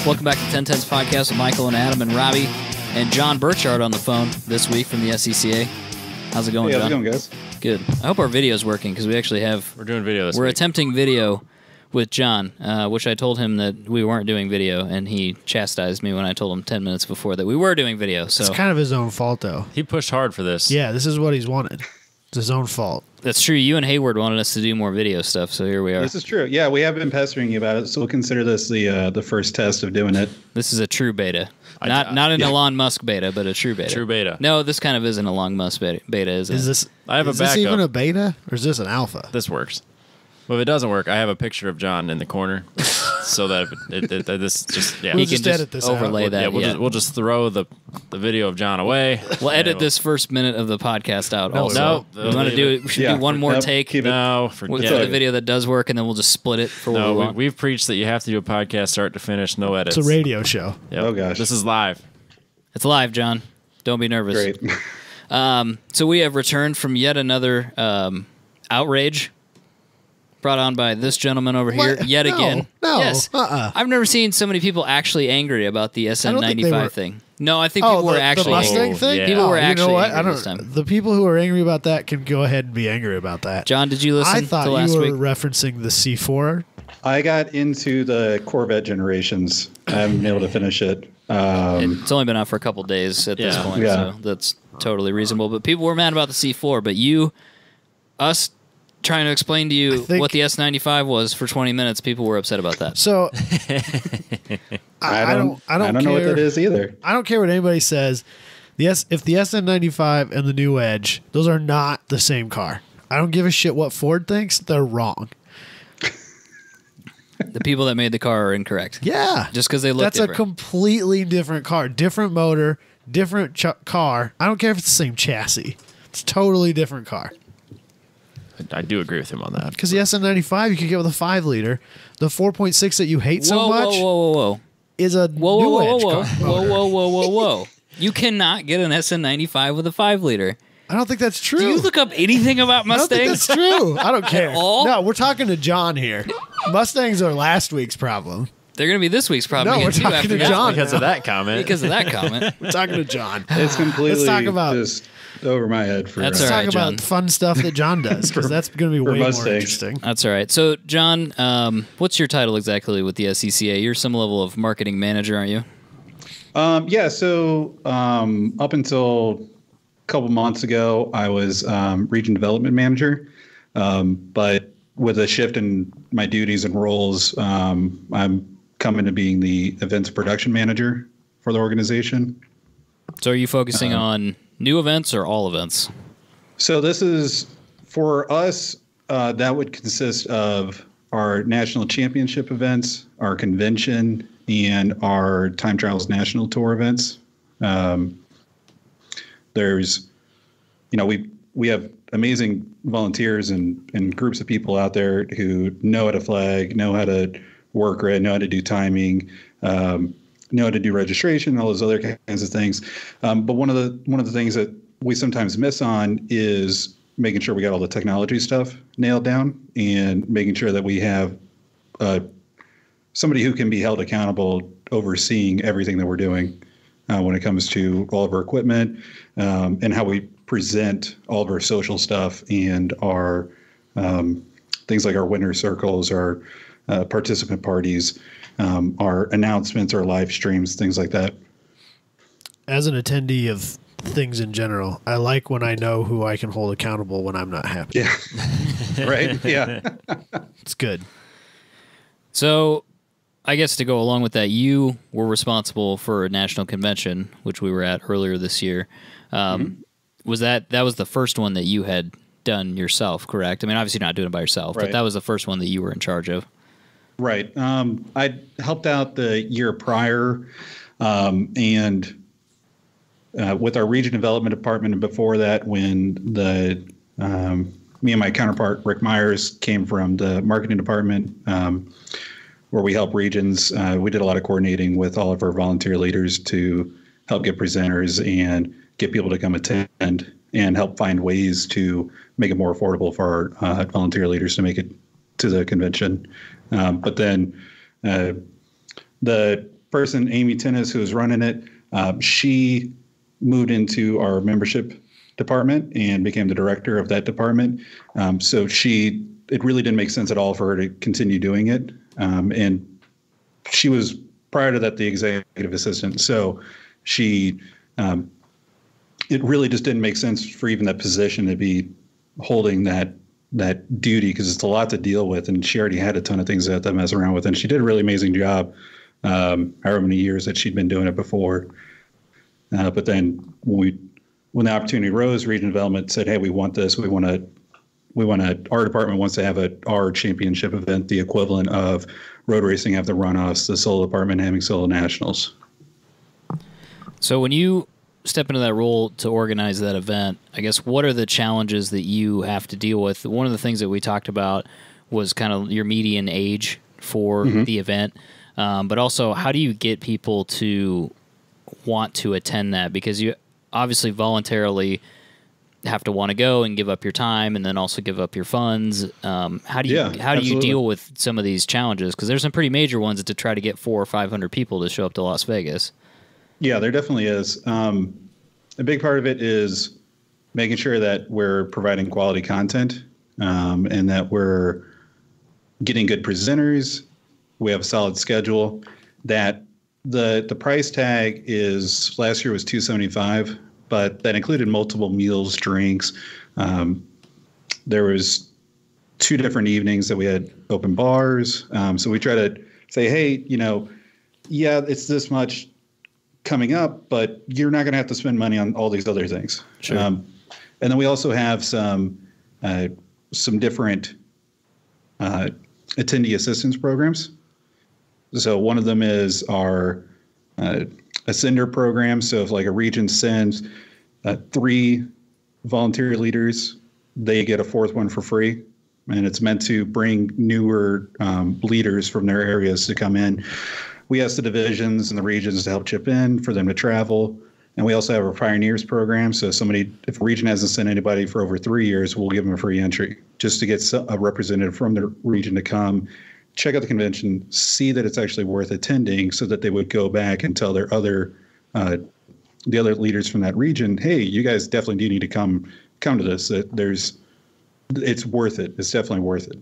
Welcome back to 1010's podcast with Michael and Adam and Robbie and John Burchardt on the phone this week from the SCCA. How's it going, John? How's it going, guys? Good. I hope our video's working because we actually have... We're doing video this week. We're attempting video with John, which I told him that we weren't doing video, and he chastised me when I told him 10 minutes before that we were doing video. So it's kind of his own fault, though. He pushed hard for this. Yeah, this is what he's wanted. It's his own fault. That's true. You and Hayward wanted us to do more video stuff, so here we are. This is true. Yeah, we have been pestering you about it, so we'll consider this the first test of doing it. This is a true beta. Not an Elon Musk beta, but a true beta. True beta. No, this kind of is an Elon Musk beta, isn't it? Is this even a beta, or is this an alpha? This works. Well, if it doesn't work, I have a picture of John in the corner, so that this just He can edit this overlay out. that. Yeah, we'll just throw the video of John away. We'll edit this first minute of the podcast out. No, also, we want to do. We should do one more take. No, for the video that does work, and then we'll just split it for what we want. We've preached that you have to do a podcast start to finish, no edits. It's a radio show. Yep. Oh gosh, this is live. It's live, John. Don't be nervous. Great. So we have returned from yet another outrage brought on by this gentleman over here yet again. No. Yes. I've never seen so many people actually angry about the SN95 thing. No, I think people were actually the Mustang angry. thing. Yeah. People were actually what? angry this time. The people who are angry about that can go ahead and be angry about that. John, did you listen I thought to last you were week? referencing the C4. I got into the Corvette generations. I haven't been able to finish it. It's only been out for a couple days at this point, so that's totally reasonable. But people were mad about the C4, but us trying to explain to you what the S95 was for 20 minutes, people were upset about that. So I don't know what that is either. I don't care what anybody says. If the SN95 and the new Edge, those are not the same car. I don't give a shit what Ford thinks. They're wrong. The people that made the car are incorrect. Yeah. Just because they look different. That's a completely different car. Different motor, different car. I don't care if it's the same chassis. It's a totally different car. I do agree with him on that. Because the SN95 you could get with a 5-liter. The 4.6 that you hate so much whoa. is a new Edge car. Whoa. You cannot get an SN95 with a 5-liter. I don't think that's true. Do you look up anything about Mustangs? I don't think that's true. I don't care. At all? No, we're talking to John here. Mustangs are last week's problem. They're going to be this week's problem. No, we're talking to John because of that comment. Because of that comment. We're talking to John. It's completely Let's talk about, just over my head. For That's let's all right, talk John. about fun stuff that John does, because that's going to be way more interesting. That's all right. So, John, what's your title exactly with the SCCA? You're some level of marketing manager, aren't you? Yeah. So up until a couple months ago, I was region development manager, but with a shift in my duties and roles, I'm coming to being the events production manager for the organization. So are you focusing on new events or all events? So this is, for us, that would consist of our national championship events, our convention, and our Time Trials National Tour events. There's, we have amazing volunteers and groups of people out there who know how to flag, know how to work right, know how to do timing, know how to do registration, all those other kinds of things. But one of the things that we sometimes miss on is making sure we got all the technology stuff nailed down and making sure that we have somebody who can be held accountable overseeing everything that we're doing when it comes to all of our equipment and how we present all of our social stuff and our things like our winner circles, our participant parties, our announcements, our live streams, things like that. As an attendee of things in general, I like when I know who I can hold accountable when I'm not happy. Yeah. Right? Yeah. It's good. So I guess to go along with that, you were responsible for a national convention, which we were at earlier this year. Was that was the first one that you had done yourself, correct? I mean, obviously you're not doing it by yourself, but that was the first one that you were in charge of. Right. I helped out the year prior, and with our region development department, and before that, when me and my counterpart Rick Myers came from the marketing department, where we help regions. We did a lot of coordinating with all of our volunteer leaders to help get presenters and get people to come attend and help find ways to make it more affordable for our volunteer leaders to make it to the convention. But then the person, Amy Tennis, who was running it, she moved into our membership department and became the director of that department. So it really didn't make sense at all for her to continue doing it. And she was, prior to that, the executive assistant. So she, it really just didn't make sense for even that position to be holding that duty, because it's a lot to deal with. And she already had a ton of things to mess around with. And she did a really amazing job, however many years that she'd been doing it before. But then when the opportunity arose, region development said, hey, we want this. Our department wants to have our championship event, the equivalent of road racing have the runoffs, the solo department having solo nationals. So when you step into that role to organize that event, I guess what are the challenges that you have to deal with? One of the things that we talked about was kind of your median age for the event, but also how do you get people to want to attend that? Because you obviously voluntarily have to want to go and give up your time and then also give up your funds. How do you deal with some of these challenges? Because there's some pretty major ones to try to get 400 or 500 people to show up to Las Vegas. Yeah, there definitely is. A big part of it is making sure that we're providing quality content, and that we're getting good presenters. We have a solid schedule. That the price tag is, last year was $275, but that included multiple meals, drinks. There was 2 different evenings that we had open bars. So we try to say, hey, it's this much coming up, but you're not going to have to spend money on all these other things. Sure. And then we also have some different attendee assistance programs. So one of them is our a sender program. So if like a region sends 3 volunteer leaders, they get a 4th one for free. And it's meant to bring newer leaders from their areas to come in. We ask the divisions and the regions to help chip in for them to travel. And we also have a pioneers program. So if a region hasn't sent anybody for over 3 years, we'll give them a free entry just to get a representative from the region to come, check out the convention, see that it's actually worth attending, so that they would go back and tell their the other leaders from that region, hey, you guys definitely do need to come to this. It's worth it. It's definitely worth it.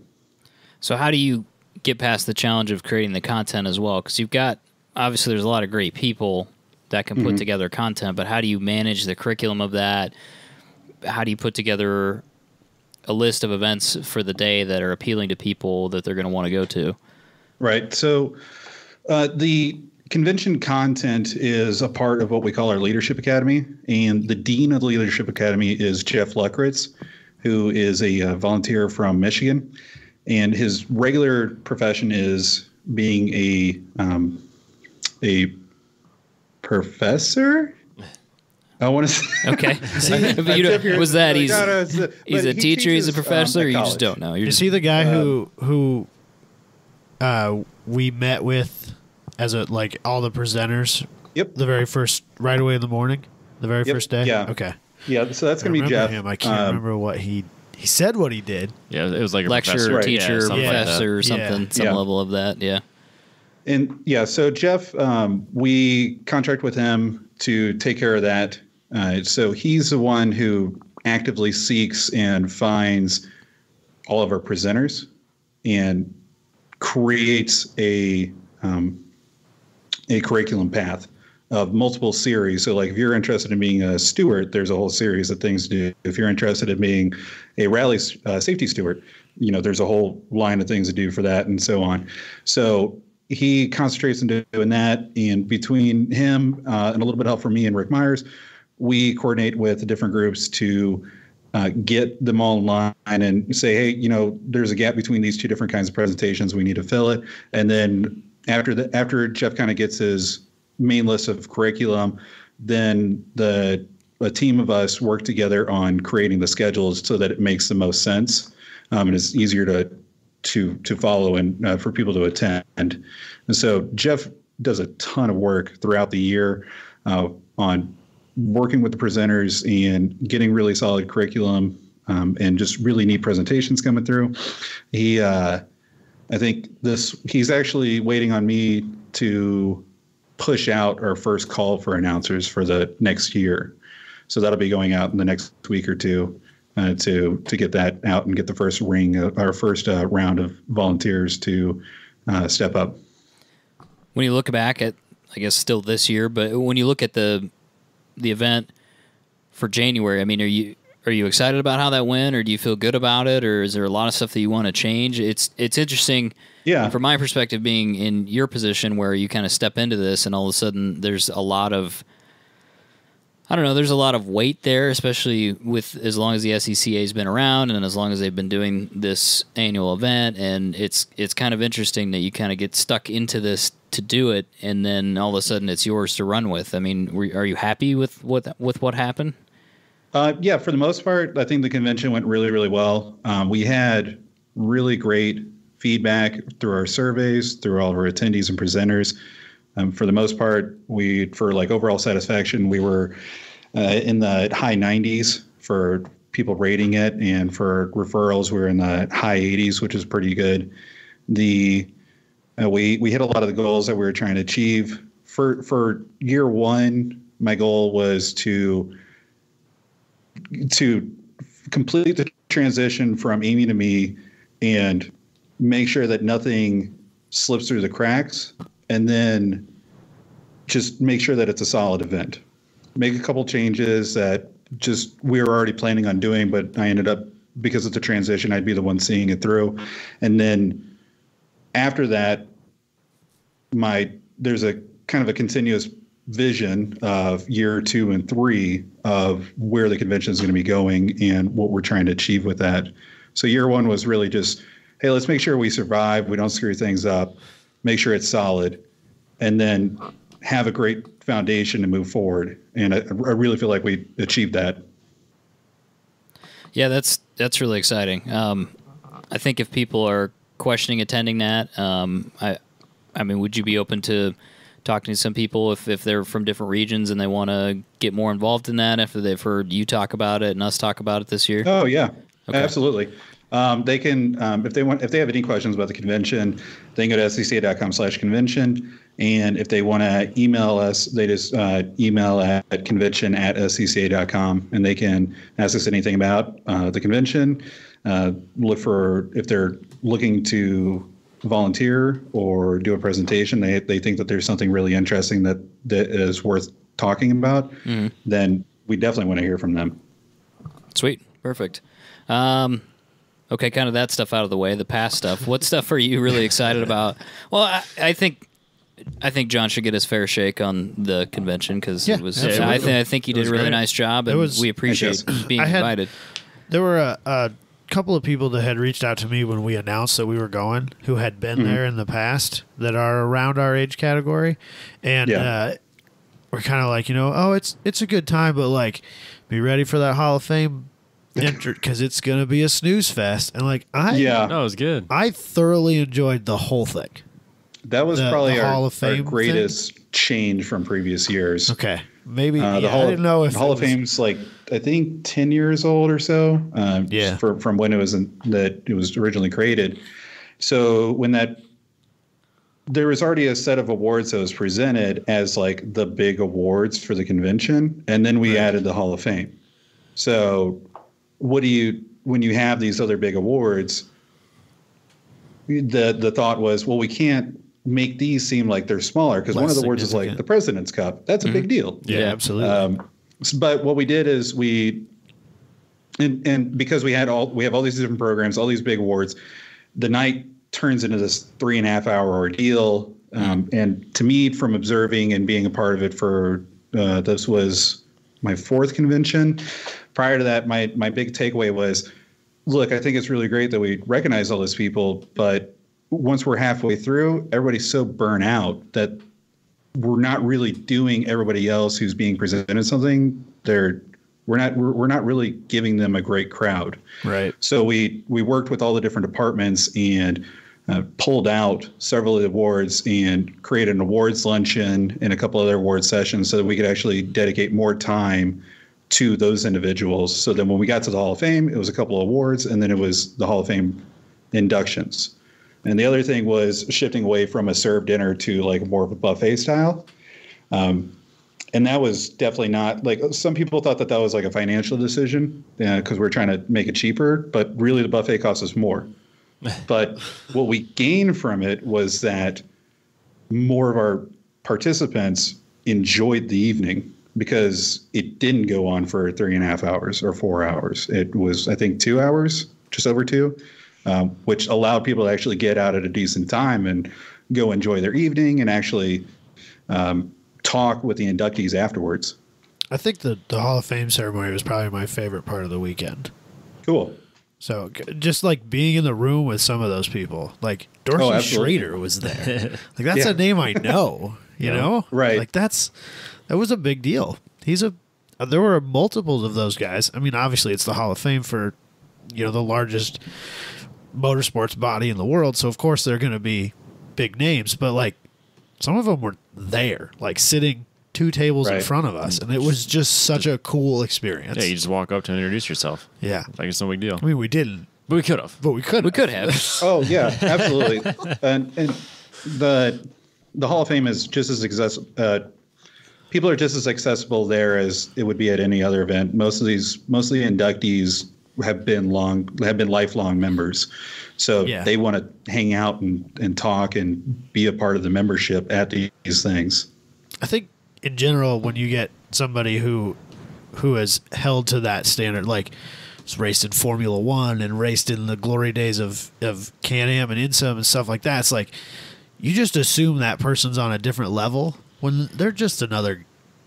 So how do you get past the challenge of creating the content as well? Because obviously there's a lot of great people that can put together content, but how do you manage the curriculum of that? How do you put together a list of events for the day that are appealing to people that they're going to want to go to? Right. So the convention content is a part of what we call our Leadership Academy. And the dean of the Leadership Academy is Jeff Luckritz, who is a volunteer from Michigan. And his regular profession is being a professor. I want to say. Okay. Was that he's a teacher, he's a professor, or you just don't know? Is he the guy who we met with as all the presenters? Yep. The very first, right away in the morning, the very first day. Yeah. Okay. Yeah. So that's gonna be Jeff. I can't remember what he said. What he did. Yeah, it was like a lecturer, professor. teacher, something professor, like something, some level of that. Yeah. And so Jeff, we contract with him to take care of that. So he's the one who actively seeks and finds all of our presenters and creates a curriculum path of multiple series. So like if you're interested in being a steward, there's a whole series of things to do. If you're interested in being a rally safety steward, there's a whole line of things to do for that and so on. So he concentrates on doing that. And between him and a little bit of help from me and Rick Myers, we coordinate with the different groups to get them all in line and say, hey, there's a gap between these 2 different kinds of presentations. We need to fill it. And then after Jeff kind of gets his main list of curriculum, then a team of us work together on creating the schedules so that it makes the most sense and it's easier to follow and for people to attend. And so Jeff does a ton of work throughout the year on working with the presenters and getting really solid curriculum and just really neat presentations coming through. I think he's actually waiting on me to push out our first call for announcers for the next year. So that'll be going out in the next week or two to get that out and get the first round of volunteers to step up. When you look back at, I guess still this year, but when you look at the event for January, I mean, are you excited about how that went, or do you feel good about it, or is there a lot of stuff that you want to change? It's interesting, from my perspective, being in your position where you kind of step into this, and all of a sudden there's a lot of, I don't know, there's a lot of weight there, especially with as long as the SCCA has been around and as long as they've been doing this annual event, and it's kind of interesting that you kind of get stuck into this to do it, and then all of a sudden it's yours to run with. I mean, are you happy with what happened? Yeah, for the most part, I think the convention went really, really well. We had really great feedback through our surveys, through all of our attendees and presenters. For the most part, for like overall satisfaction, we were in the high 90s for people rating it, and for referrals, we were in the high 80s, which is pretty good. We hit a lot of the goals that we were trying to achieve. For year one, my goal was to complete the transition from Amy to me and make sure that nothing slips through the cracks, and then just make sure that it's a solid event. Make a couple changes that just we were already planning on doing, but I ended up, because of the transition, I'd be the one seeing it through. And then after that, there's a kind of a continuous vision of year 2 and 3 of where the convention is going to be going and what we're trying to achieve with that. So year 1 was really just, hey, let's make sure we survive, we don't screw things up, make sure it's solid, and then have a great foundation to move forward. And I really feel like we achieved that. Yeah, that's really exciting. I think if people are questioning attending that, I mean, would you be open to talking to some people if they're from different regions and they want to get more involved in that after they've heard you talk about it and us talk about it this year? Oh yeah, okay. Absolutely. They can, if they have any questions about the convention, they can go to scca.com/convention. And if they want to email us, they just email at convention@scca.com, and they can ask us anything about the convention. Look for, if they're looking to volunteer or do a presentation, they think that there's something really interesting that is worth talking about, then we definitely want to hear from them. Sweet. Perfect. Okay, kind of that stuff out of the way, the past stuff. What stuff are you really excited about? Well, I think John should get his fair shake on the convention, because it was. I think he did a really nice job, and we appreciate being invited. There were a couple of people that had reached out to me when we announced that we were going, who had been there in the past, that are around our age category, and we're kind of like, it's a good time, but like, be ready for that Hall of Fame because it's going to be a snooze fest. And like, no, it was good. I thoroughly enjoyed the whole thing. That was probably our greatest change from previous years. Okay. Maybe I didn't know if the Hall of Fame's like, I think 10 years old or so. From when it was originally created. So when there was already a set of awards that was presented as like the big awards for the convention, and then we added the Hall of Fame. So when you have these other big awards, the thought was, well, we can't make these seem like they're smaller, because one of the awards is like the President's Cup. That's a big deal. Yeah, absolutely. But what we did is and because we have all these different programs, all these big awards, the night turns into this 3.5-hour ordeal. And to me, from observing and being a part of it this was my 4th convention. Prior to that, my big takeaway was, look, I think it's really great that we recognize all those people, but once we're halfway through, everybody's so burnt out that we're not really doing everybody else who's being presented something. We're not really giving them a great crowd. Right. So we worked with all the different departments and pulled out several of the awards and created an awards luncheon and a couple other award sessions so that we could actually dedicate more time to those individuals. So then when we got to the Hall of Fame, it was a couple of awards, and then it was the Hall of Fame inductions. And the other thing was shifting away from a served dinner to like more of a buffet style. And that was definitely not like some people thought that was like a financial decision because we're trying to make it cheaper, but really the buffet cost us more. But what we gained from it was that more of our participants enjoyed the evening because it didn't go on for 3.5 hours or 4 hours. It was, I think, 2 hours, just over 2, which allowed people to actually get out at a decent time and go enjoy their evening and actually talk with the inductees afterwards. I think the Hall of Fame ceremony was probably my favorite part of the weekend. Cool. So just like being in the room with some of those people, like Dorothy Schrader was there. Like that's a name I know, you know? Right. Like that was a big deal. There were multiples of those guys. I mean, obviously it's the Hall of Fame for, the largest motorsports body in the world. So of course they're going to be big names, but like some of them were there, like sitting 2 tables in front of us, and it was just such a cool experience. Yeah, you just walk up to and introduce yourself. Yeah. Like it's no big deal. I mean, we didn't. But we could have. But we could. We could have. Oh, yeah, absolutely. And the Hall of Fame is just as accessible. People are just as accessible there as it would be at any other event. Most of the inductees have been lifelong members. So they want to hang out and talk and be a part of the membership at these things. I think in general, when you get somebody who has held to that standard, like has raced in Formula One and raced in the glory days of Can-Am and INSAM and stuff like that, it's like you just assume that person's on a different level when they're just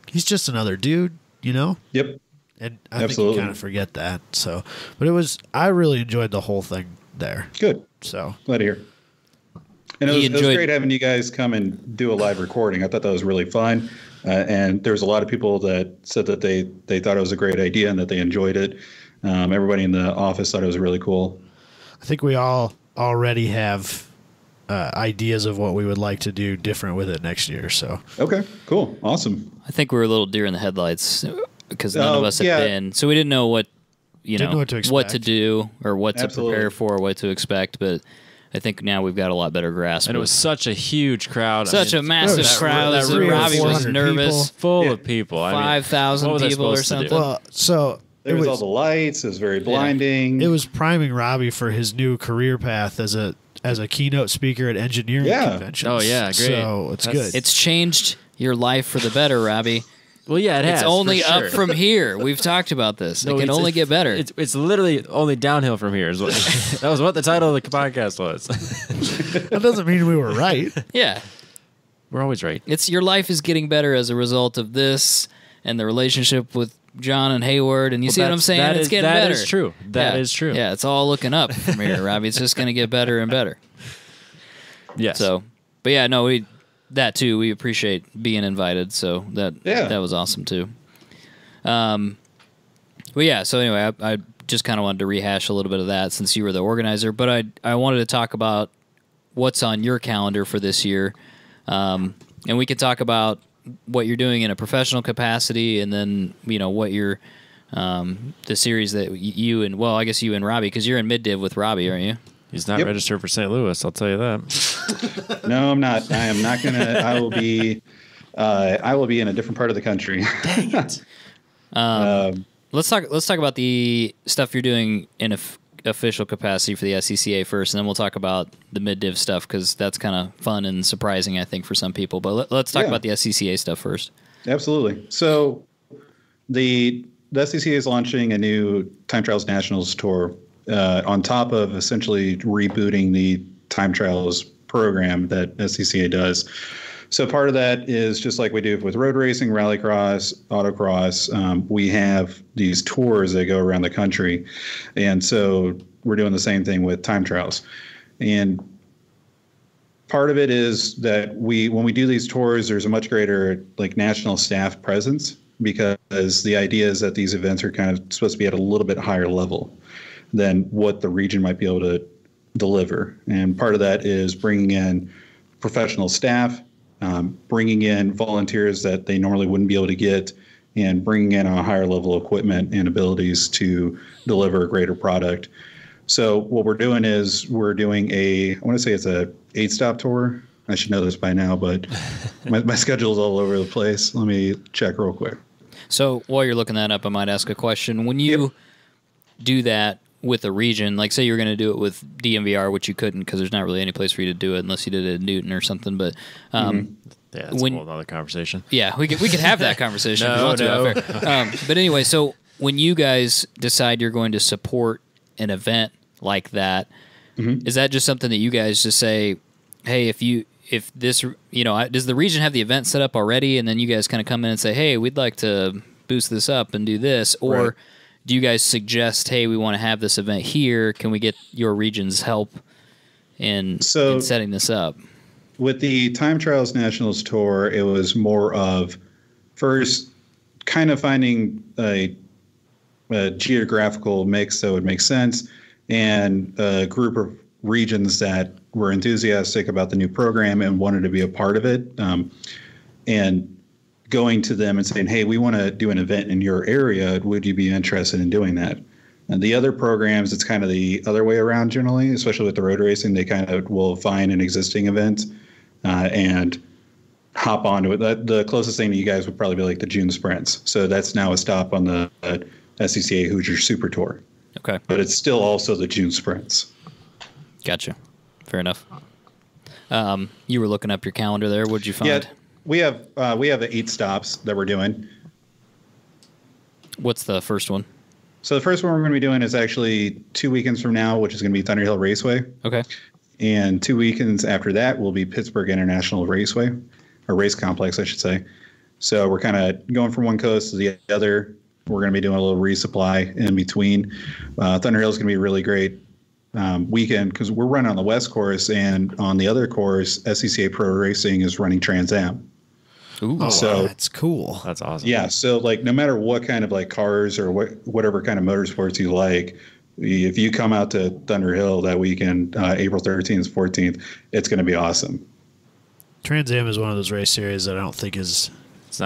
he's just another dude, Yep. And I think you kind of forget that. So, but I really enjoyed the whole thing there. Good. So glad to hear. And it was great having you guys come and do a live recording. I thought that was really fun. And there was a lot of people that said that they thought it was a great idea and that they enjoyed it. Everybody in the office thought it was really cool. I think we all already have ideas of what we would like to do different with it next year. So okay, cool, awesome. I think we were a little deer in the headlights because none of us had been, so we didn't know what what to do or what to prepare for, what to expect, but I think now we've got a lot better grasp. And it was such a huge crowd. Such a massive crowd. Robbie was nervous. Full of people. 5,000 people or something. Well, so there was all the lights. It was very blinding. It was priming Robbie for his new career path as a keynote speaker at engineering conventions. Oh, yeah, great. So it's good. It's changed your life for the better, Robbie. Well, yeah, it has. It's only up from here. We've talked about this. It can only get better. It's literally only downhill from here. That was what the title of the podcast was. That doesn't mean we were right. Yeah. We're always right. Your life is getting better as a result of this and the relationship with John and Hayward. And you see what I'm saying? It's getting better. That is true. That is true. Yeah, it's all looking up from here, Robbie. It's just going to get better and better. Yes. So, but yeah, no, that too, we appreciate being invited, so that was awesome too. Well, yeah. So anyway, I just kind of wanted to rehash a little bit of that since you were the organizer, but I wanted to talk about what's on your calendar for this year, and we could talk about what you're doing in a professional capacity, and then what you're the series that I guess you and Robbie, because you're in mid div with Robbie, aren't you? He's not registered for St. Louis, I'll tell you that. No, I'm not. I am not gonna. I will be in a different part of the country. Dang it. Let's talk about the stuff you're doing in official capacity for the SCCA first, and then we'll talk about the mid div stuff because that's kind of fun and surprising, I think, for some people. But let's talk about the SCCA stuff first. Absolutely. So the SCCA is launching a new Time Trials Nationals tour. On top of essentially rebooting the time trials program that SCCA does. So part of that is just like we do with road racing, rallycross, autocross. We have these tours that go around the country. And so we're doing the same thing with time trials. And part of it is that when we do these tours, there's a much greater national staff presence because the idea is that these events are kind of supposed to be at a little bit higher level than what the region might be able to deliver. And part of that is bringing in professional staff, bringing in volunteers that they normally wouldn't be able to get, and bringing in a higher level equipment and abilities to deliver a greater product. So what we're doing is we're doing I want to say it's a 8-stop tour. I should know this by now, but my schedule's all over the place. Let me check real quick. So while you're looking that up, I might ask a question. When you do that with a region, like say you're going to do it with DMVR, which you couldn't because there's not really any place for you to do it unless you did it in Newton or something. But yeah, that's a whole other conversation. Yeah, we could have that conversation. If you want to. But anyway, so when you guys decide you're going to support an event like that, is that just something that you guys just say, hey, if this, does the region have the event set up already, and then you guys kind of come in and say, hey, we'd like to boost this up and do this, or do you guys suggest, hey, we want to have this event here, can we get your region's help in setting this up? With the Time Trials Nationals Tour, it was more of first kind of finding a geographical mix that would make sense, and a group of regions that were enthusiastic about the new program and wanted to be a part of it, and going to them and saying, hey, we want to do an event in your area. Would you be interested in doing that? And the other programs, it's kind of the other way around generally, especially with the road racing. They kind of will find an existing event and hop onto it. The closest thing to you guys would probably be like the June sprints. So that's now a stop on the SCCA Hoosier Super Tour. Okay. But it's still also the June sprints. Gotcha. Fair enough. You were looking up your calendar there. What'd you find? Yeah, we have the 8 stops that we're doing. What's the first one? So the first one we're going to be doing is actually 2 weekends from now, which is going to be Thunder Hill Raceway. Okay. And 2 weekends after that will be Pittsburgh International Raceway, or Race Complex, I should say. So we're kind of going from one coast to the other. We're going to be doing a little resupply in between. Thunder Hill is going to be a really great weekend because we're running on the West Course, and on the other course, SCCA Pro Racing is running Trans Am. Ooh, so that's cool. That's awesome. Yeah, so like no matter what kind of like cars or whatever kind of motorsports you like, if you come out to Thunder Hill that weekend, April 13th, 14th, it's going to be awesome. Trans Am is one of those race series that I don't think is it's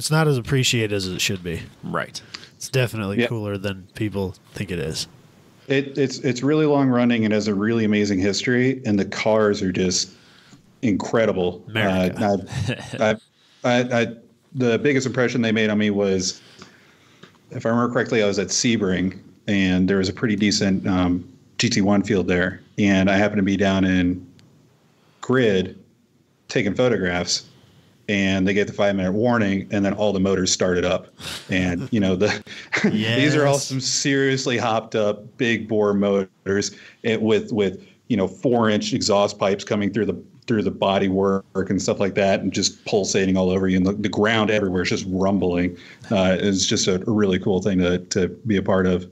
not as appreciated as it should be. Right. It's definitely cooler than people think it is. It's really long running and has a really amazing history, and the cars are just incredible. The biggest impression they made on me was, if I remember correctly, I was at Sebring, and there was a pretty decent GT1 field there, and I happened to be down in Grid taking photographs, and they get the 5-minute warning, and then all the motors started up. And, these are all some seriously hopped up big bore motors with 4-inch exhaust pipes coming through the body work and stuff like that, and just pulsating all over you. And the ground everywhere is just rumbling. It's just a really cool thing to be a part of.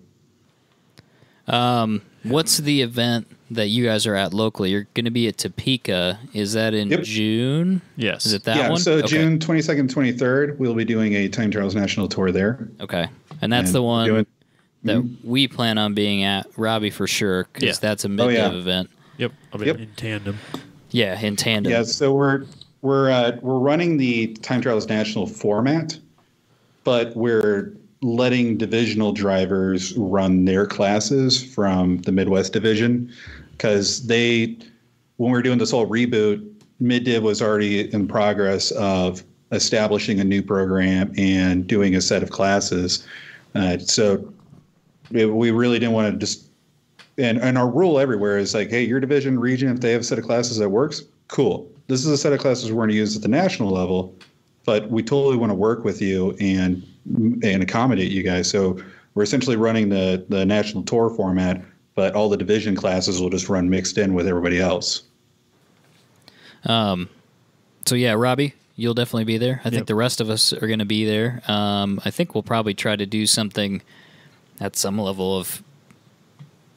What's the event that you guys are at locally? You're going to be at Topeka. Is that in June? Yes. Is it that one? So June 22nd, 23rd, we'll be doing a Time Trials National Tour there. Okay. And that's the one that we plan on being at, Robbie, for sure, because that's a mid-dev event. Yep. I'll be in tandem. Yeah, in tandem. Yeah, so we're running the Time Trials National format, but we're letting divisional drivers run their classes from the Midwest division, because when we were doing this whole reboot, mid-div was already in progress of establishing a new program and doing a set of classes. So we really didn't want to just, and our rule everywhere is like, hey, your division, region, if they have a set of classes that works, cool. This is a set of classes we're going to use at the national level, but we totally want to work with you and accommodate you guys. So we're essentially running the national tour format, but all the division classes will just run mixed in with everybody else. So yeah, Robbie, you'll definitely be there. I think the rest of us are going to be there. I think we'll probably try to do something at some level of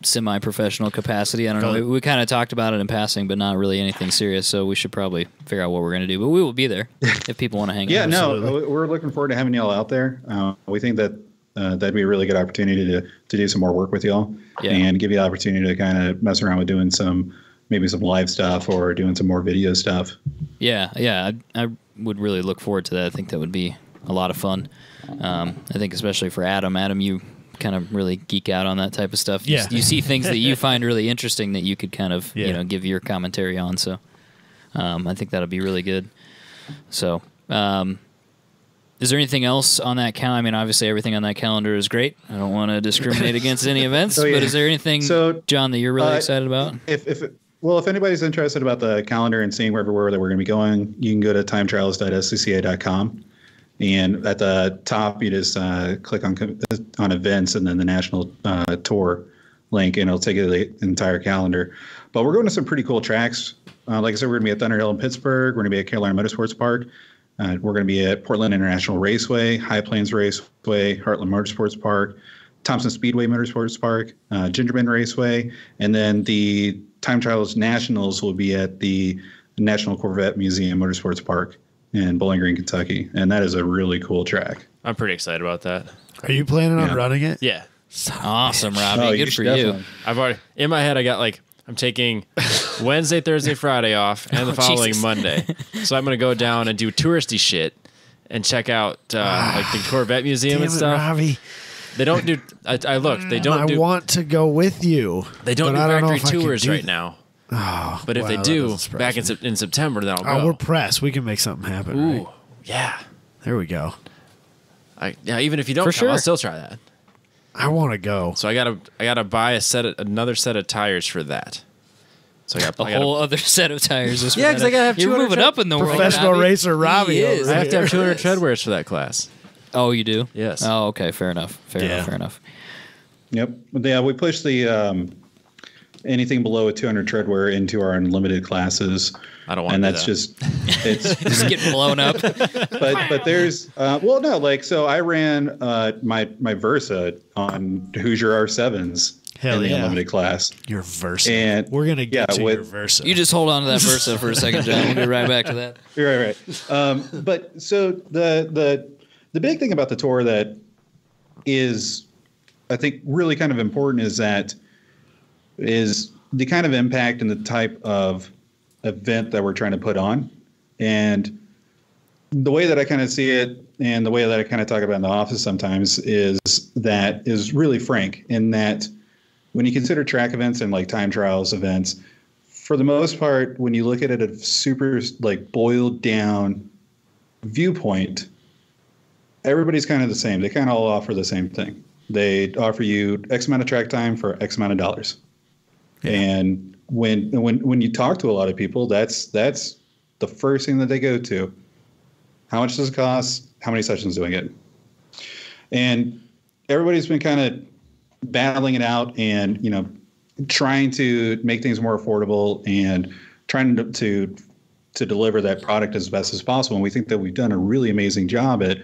semi-professional capacity. I don't know. We kind of talked about it in passing, but not really anything serious. So we should probably figure out what we're going to do. But we will be there if people want to hang out. Yeah, no, we're looking forward to having y'all out there. We think that that'd be a really good opportunity to do some more work with y'all and give you the opportunity to kind of mess around with doing maybe some live stuff or doing some more video stuff. Yeah. I would really look forward to that. I think that would be a lot of fun. I think especially for Adam. Adam, you kind of really geek out on that type of stuff. You see things that you find really interesting that you could kind of give your commentary on. So I think that'll be really good. So, is there anything else on that calendar? I mean, obviously everything on that calendar is great. I don't want to discriminate against any events, but is there anything, John, that you're really excited about? If anybody's interested about the calendar and seeing everywhere that we're going to be going, you can go to timetrials.scca.com. And at the top, you just click on events and then the national tour link, and it'll take you to the entire calendar. But we're going to some pretty cool tracks. Like I said, we're going to be at Thunder Hill in Pittsburgh. We're going to be at Carolina Motorsports Park. We're going to be at Portland International Raceway, High Plains Raceway, Heartland Motorsports Park, Thompson Speedway Motorsports Park, Gingerbread Raceway, and then the Time Trials Nationals will be at the National Corvette Museum Motorsports Park in Bowling Green, Kentucky. And that is a really cool track. I'm pretty excited about that. Are you planning on running it? Yeah. Awesome, Robbie. Good for you. I've already, in my head, I got I'm taking Wednesday, Thursday, Friday off, and the following Monday. So I'm going to go down and do touristy shit and check out the Corvette Museum and stuff. Robbie. They don't do. I looked. They don't. I want to go with you. They don't do factory tours right now. Oh, but if they do, back in September, then I'll go. We're pressed. We can make something happen. Ooh, right? yeah. There we go. Even if you don't come, I'll still try that. I want to go. So I gotta buy another set of tires for that. So I got a whole other set of tires. Yeah, because I gotta have You're moving up in the world. Professional racer Robbie. I have to have 200 treadwears for that class. Oh, you do? Yes. Oh, okay. Fair enough. Fair enough. Yep. Yeah, we push the anything below a 200 treadwear into our unlimited classes. I don't want and to that's do that. It's just getting blown up. But there's so I ran my Versa on Hoosier R7s in the unlimited class. Your Versa. And we're gonna get to your Versa. You just hold on to that Versa for a second, John. We'll get right back to that. Right. But so the big thing about the tour that is, I think, really kind of important is the kind of impact and the type of event that we're trying to put on. And the way that I kind of see it and the way that I kind of talk about in the office sometimes is really frank, in that when you consider track events and like time trials events, for the most part, when you look at it at a super boiled down viewpoint, everybody's kind of the same. They kind of all offer the same thing. They offer you X amount of track time for X amount of dollars. Yeah. And when you talk to a lot of people, that's the first thing that they go to. How much does it cost? How many sessions do I get? And everybody's been kind of battling it out and, trying to make things more affordable and trying to deliver that product as best as possible. And we think that we've done a really amazing job at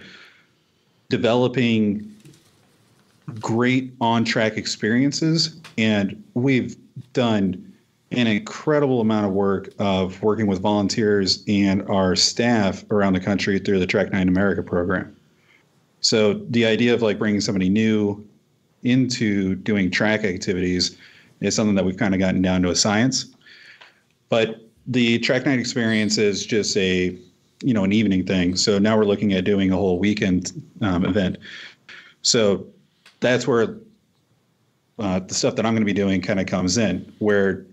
developing great on-track experiences. And we've done an incredible amount of work of working with volunteers and our staff around the country through the Track 9 America program. So the idea of bringing somebody new into doing track activities is something that we've kind of gotten down to a science. But the Track 9 experience is just an evening thing. So now we're looking at doing a whole weekend event. So that's where the stuff that I'm going to be doing kind of comes in, where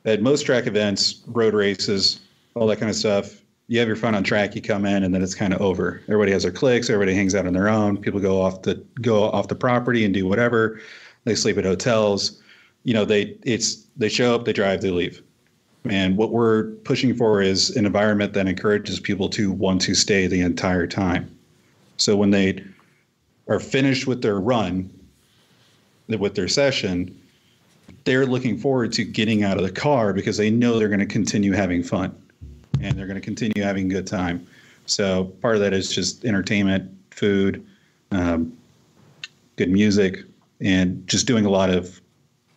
at most track events, road races, all that kind of stuff, you have your fun on track, you come in, and then it's kind of over. Everybody has their cliques, everybody hangs out on their own. People go off the property and do whatever. They sleep at hotels. They show up, they drive, they leave. And what we're pushing for is an environment that encourages people to want to stay the entire time. So when they are finished with their run, with their session, they're looking forward to getting out of the car because they know they're going to continue having fun and they're going to continue having a good time. So part of that is just entertainment, food, good music, and just doing a lot of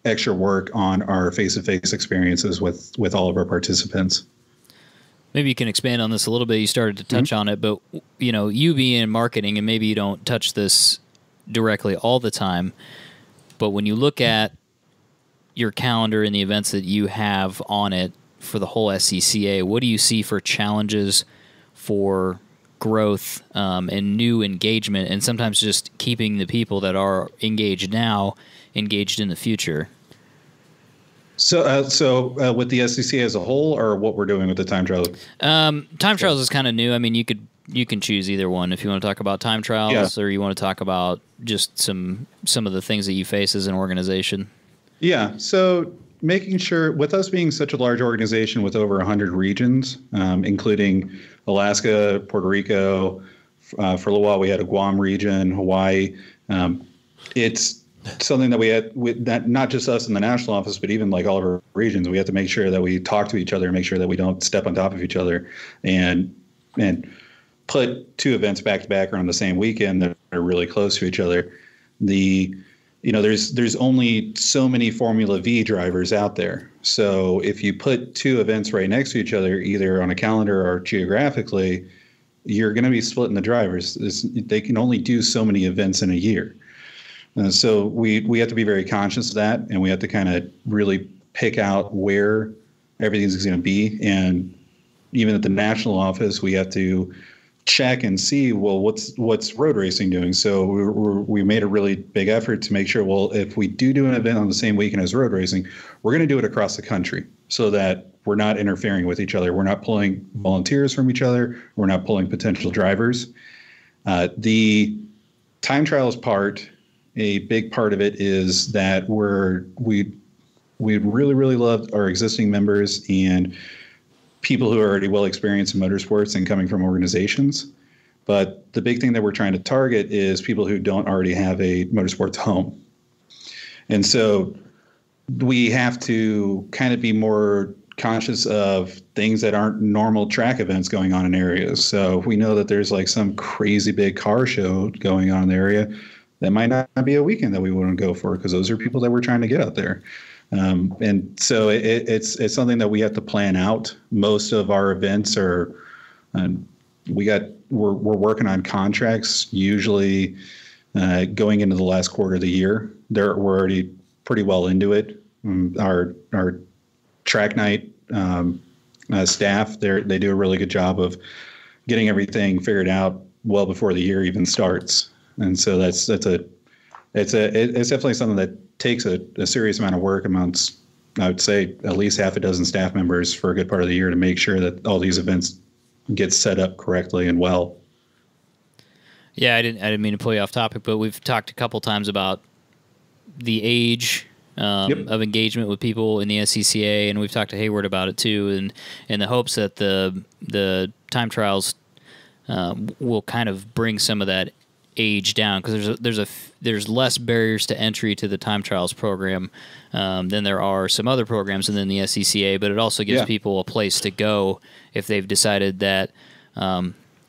extra work on our face-to-face experiences with all of our participants. Maybe you can expand on this a little bit. You started to touch on it, but you being in marketing, and maybe you don't touch this directly all the time, but when you look at your calendar and the events that you have on it for the whole SCCA, what do you see for challenges for growth and new engagement, and sometimes just keeping the people that are engaged now engaged in the future? So with the SCCA as a whole, or what we're doing with the time trials? Time trials is kind of new. I mean, you can choose either one if you want to talk about time trials or you want to talk about just some of the things that you face as an organization. Yeah. So making sure, with us being such a large organization with over 100 regions, including Alaska, Puerto Rico, for a little while we had a Guam region, Hawaii. It's something that we had with that, not just us in the national office, but even like all of our regions, we have to make sure that we talk to each other and make sure that we don't step on top of each other and put two events back to back or on the same weekend that are really close to each other. There's only so many Formula V drivers out there. So if you put two events right next to each other, either on a calendar or geographically, you're going to be splitting the drivers. They can only do so many events in a year. So we have to be very conscious of that, and we have to kind of really pick out where everything's going to be. And even at the national office, we have to check and see, well, what's road racing doing? So we made a really big effort to make sure, well, if we do an event on the same weekend as road racing, we're going to do it across the country so that we're not interfering with each other. We're not pulling volunteers from each other. We're not pulling potential drivers. The time trials part, a big part of it is that we really, really love our existing members and people who are already well experienced in motorsports and coming from organizations. But the big thing that we're trying to target is people who don't already have a motorsports home. And so we have to kind of be more conscious of things that aren't normal track events going on in areas. So if we know that there's like some crazy big car show going on in the area, that might not be a weekend that we want to go for, because those are people that we're trying to get out there. And so it's something that we have to plan out. Most of our events are, we're working on contracts usually going into the last quarter of the year. We're already pretty well into it. Our track night staff, they do a really good job of getting everything figured out well before the year even starts. And so it's definitely something that takes a serious amount of work amongst, I would say, at least half a dozen staff members for a good part of the year to make sure that all these events get set up correctly and well. Yeah, I didn't mean to pull you off topic, but we've talked a couple times about the age of engagement with people in the SCCA, and we've talked to Hayward about it too, and in the hopes that the time trials will kind of bring some of that age down, because there's less barriers to entry to the time trials program than there are some other programs within the SCCA, but it also gives people a place to go if they've decided that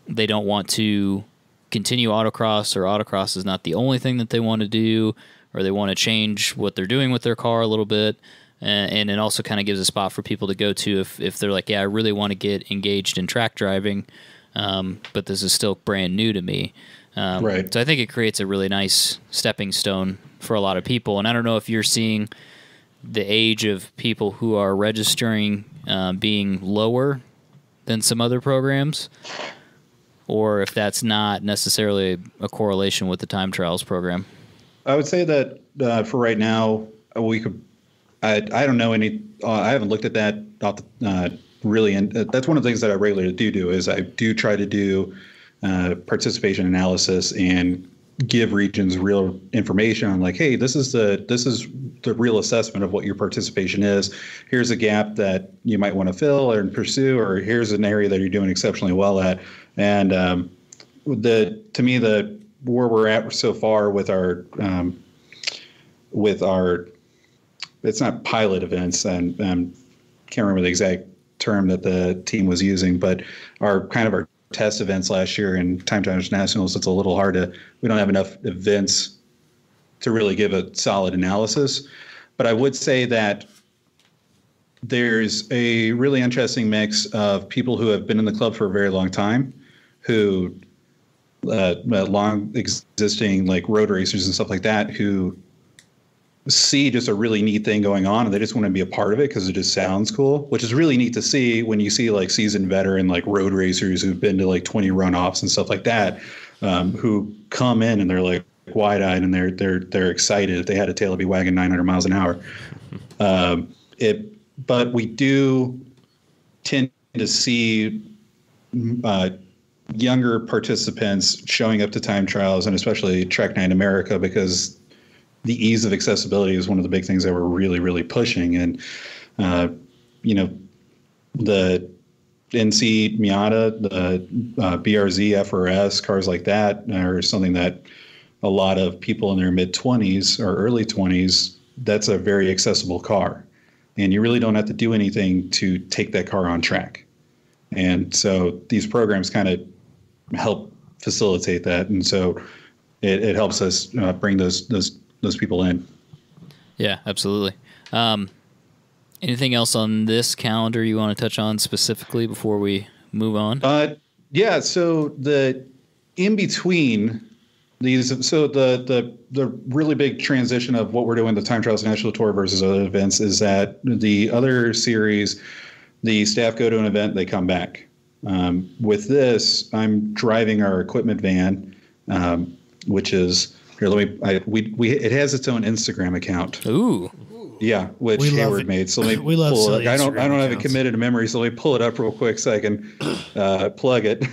they don't want to continue autocross, or autocross is not the only thing that they want to do, or they want to change what they're doing with their car a little bit. And it also kind of gives a spot for people to go to if they're like, yeah, I really want to get engaged in track driving, but this is still brand new to me. Right. So I think it creates a really nice stepping stone for a lot of people. And I don't know if you're seeing the age of people who are registering being lower than some other programs, or if that's not necessarily a correlation with the time trials program. I would say that for right now, we could. I don't know any. I haven't looked at that really, and that's one of the things that I regularly do is I do try to do participation analysis and give regions real information on, like, hey, this is the real assessment of what your participation is. Here's a gap that you might want to fill or pursue, or here's an area that you're doing exceptionally well at. And to me, where we're at so far with our it's not pilot events, and can't remember the exact term that the team was using, but our test events last year in Time Trials Nationals, it's a little hard we don't have enough events to really give a solid analysis. But I would say that there's a really interesting mix of people who have been in the club for a very long time, who long existing like road racers and stuff like that, who see just a really neat thing going on and they just want to be a part of it because it just sounds cool, which is really neat to see when you see like seasoned veteran like road racers who've been to like 20 runoffs and stuff like that, who come in and they're like wide-eyed and they're excited. If they had a tail, it'd be wagging 900 miles an hour. but we do tend to see younger participants showing up to time trials, and especially Track Night America, because the ease of accessibility is one of the big things that we're really, really pushing. And, the NC Miata, the BRZ, FRS, cars like that are something that a lot of people in their mid-20s or early 20s, that's a very accessible car. And you really don't have to do anything to take that car on track. And so these programs kind of help facilitate that. And so it helps us bring those people in. Yeah, absolutely. Anything else on this calendar you want to touch on specifically before we move on? Yeah. So the in between these, so the really big transition of what we're doing, the Time Trials National Tour versus other events, is that the other series, the staff go to an event, they come back. With this, I'm driving our equipment van, which is here. It has its own Instagram account. Ooh. Yeah, which Hayward made. So let me pull it. I don't have it committed to memory, so let me pull it up real quick so I can plug it.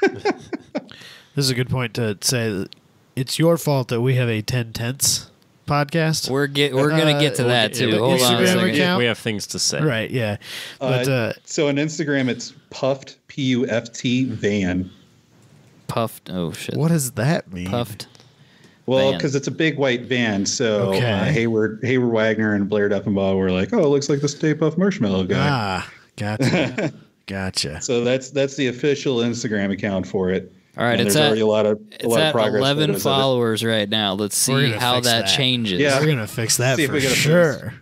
This is a good point to say that it's your fault that we have a 10/10ths podcast. We're gonna get to that too. Hold on a second. We have things to say. Right, yeah. But so on Instagram it's Puft, Puft van. Puffed. Oh shit. What does that mean? Puffed. Well, because it's a big white van, so Hayward Wagner and Blair Duffenbaugh were like, "Oh, it looks like the StayPuft Marshmellow guy." Ah, gotcha. So that's the official Instagram account for it. All right, and it's already a lot of progress. 11 followers right now. Let's see how that changes. Yeah, we're gonna fix that for sure.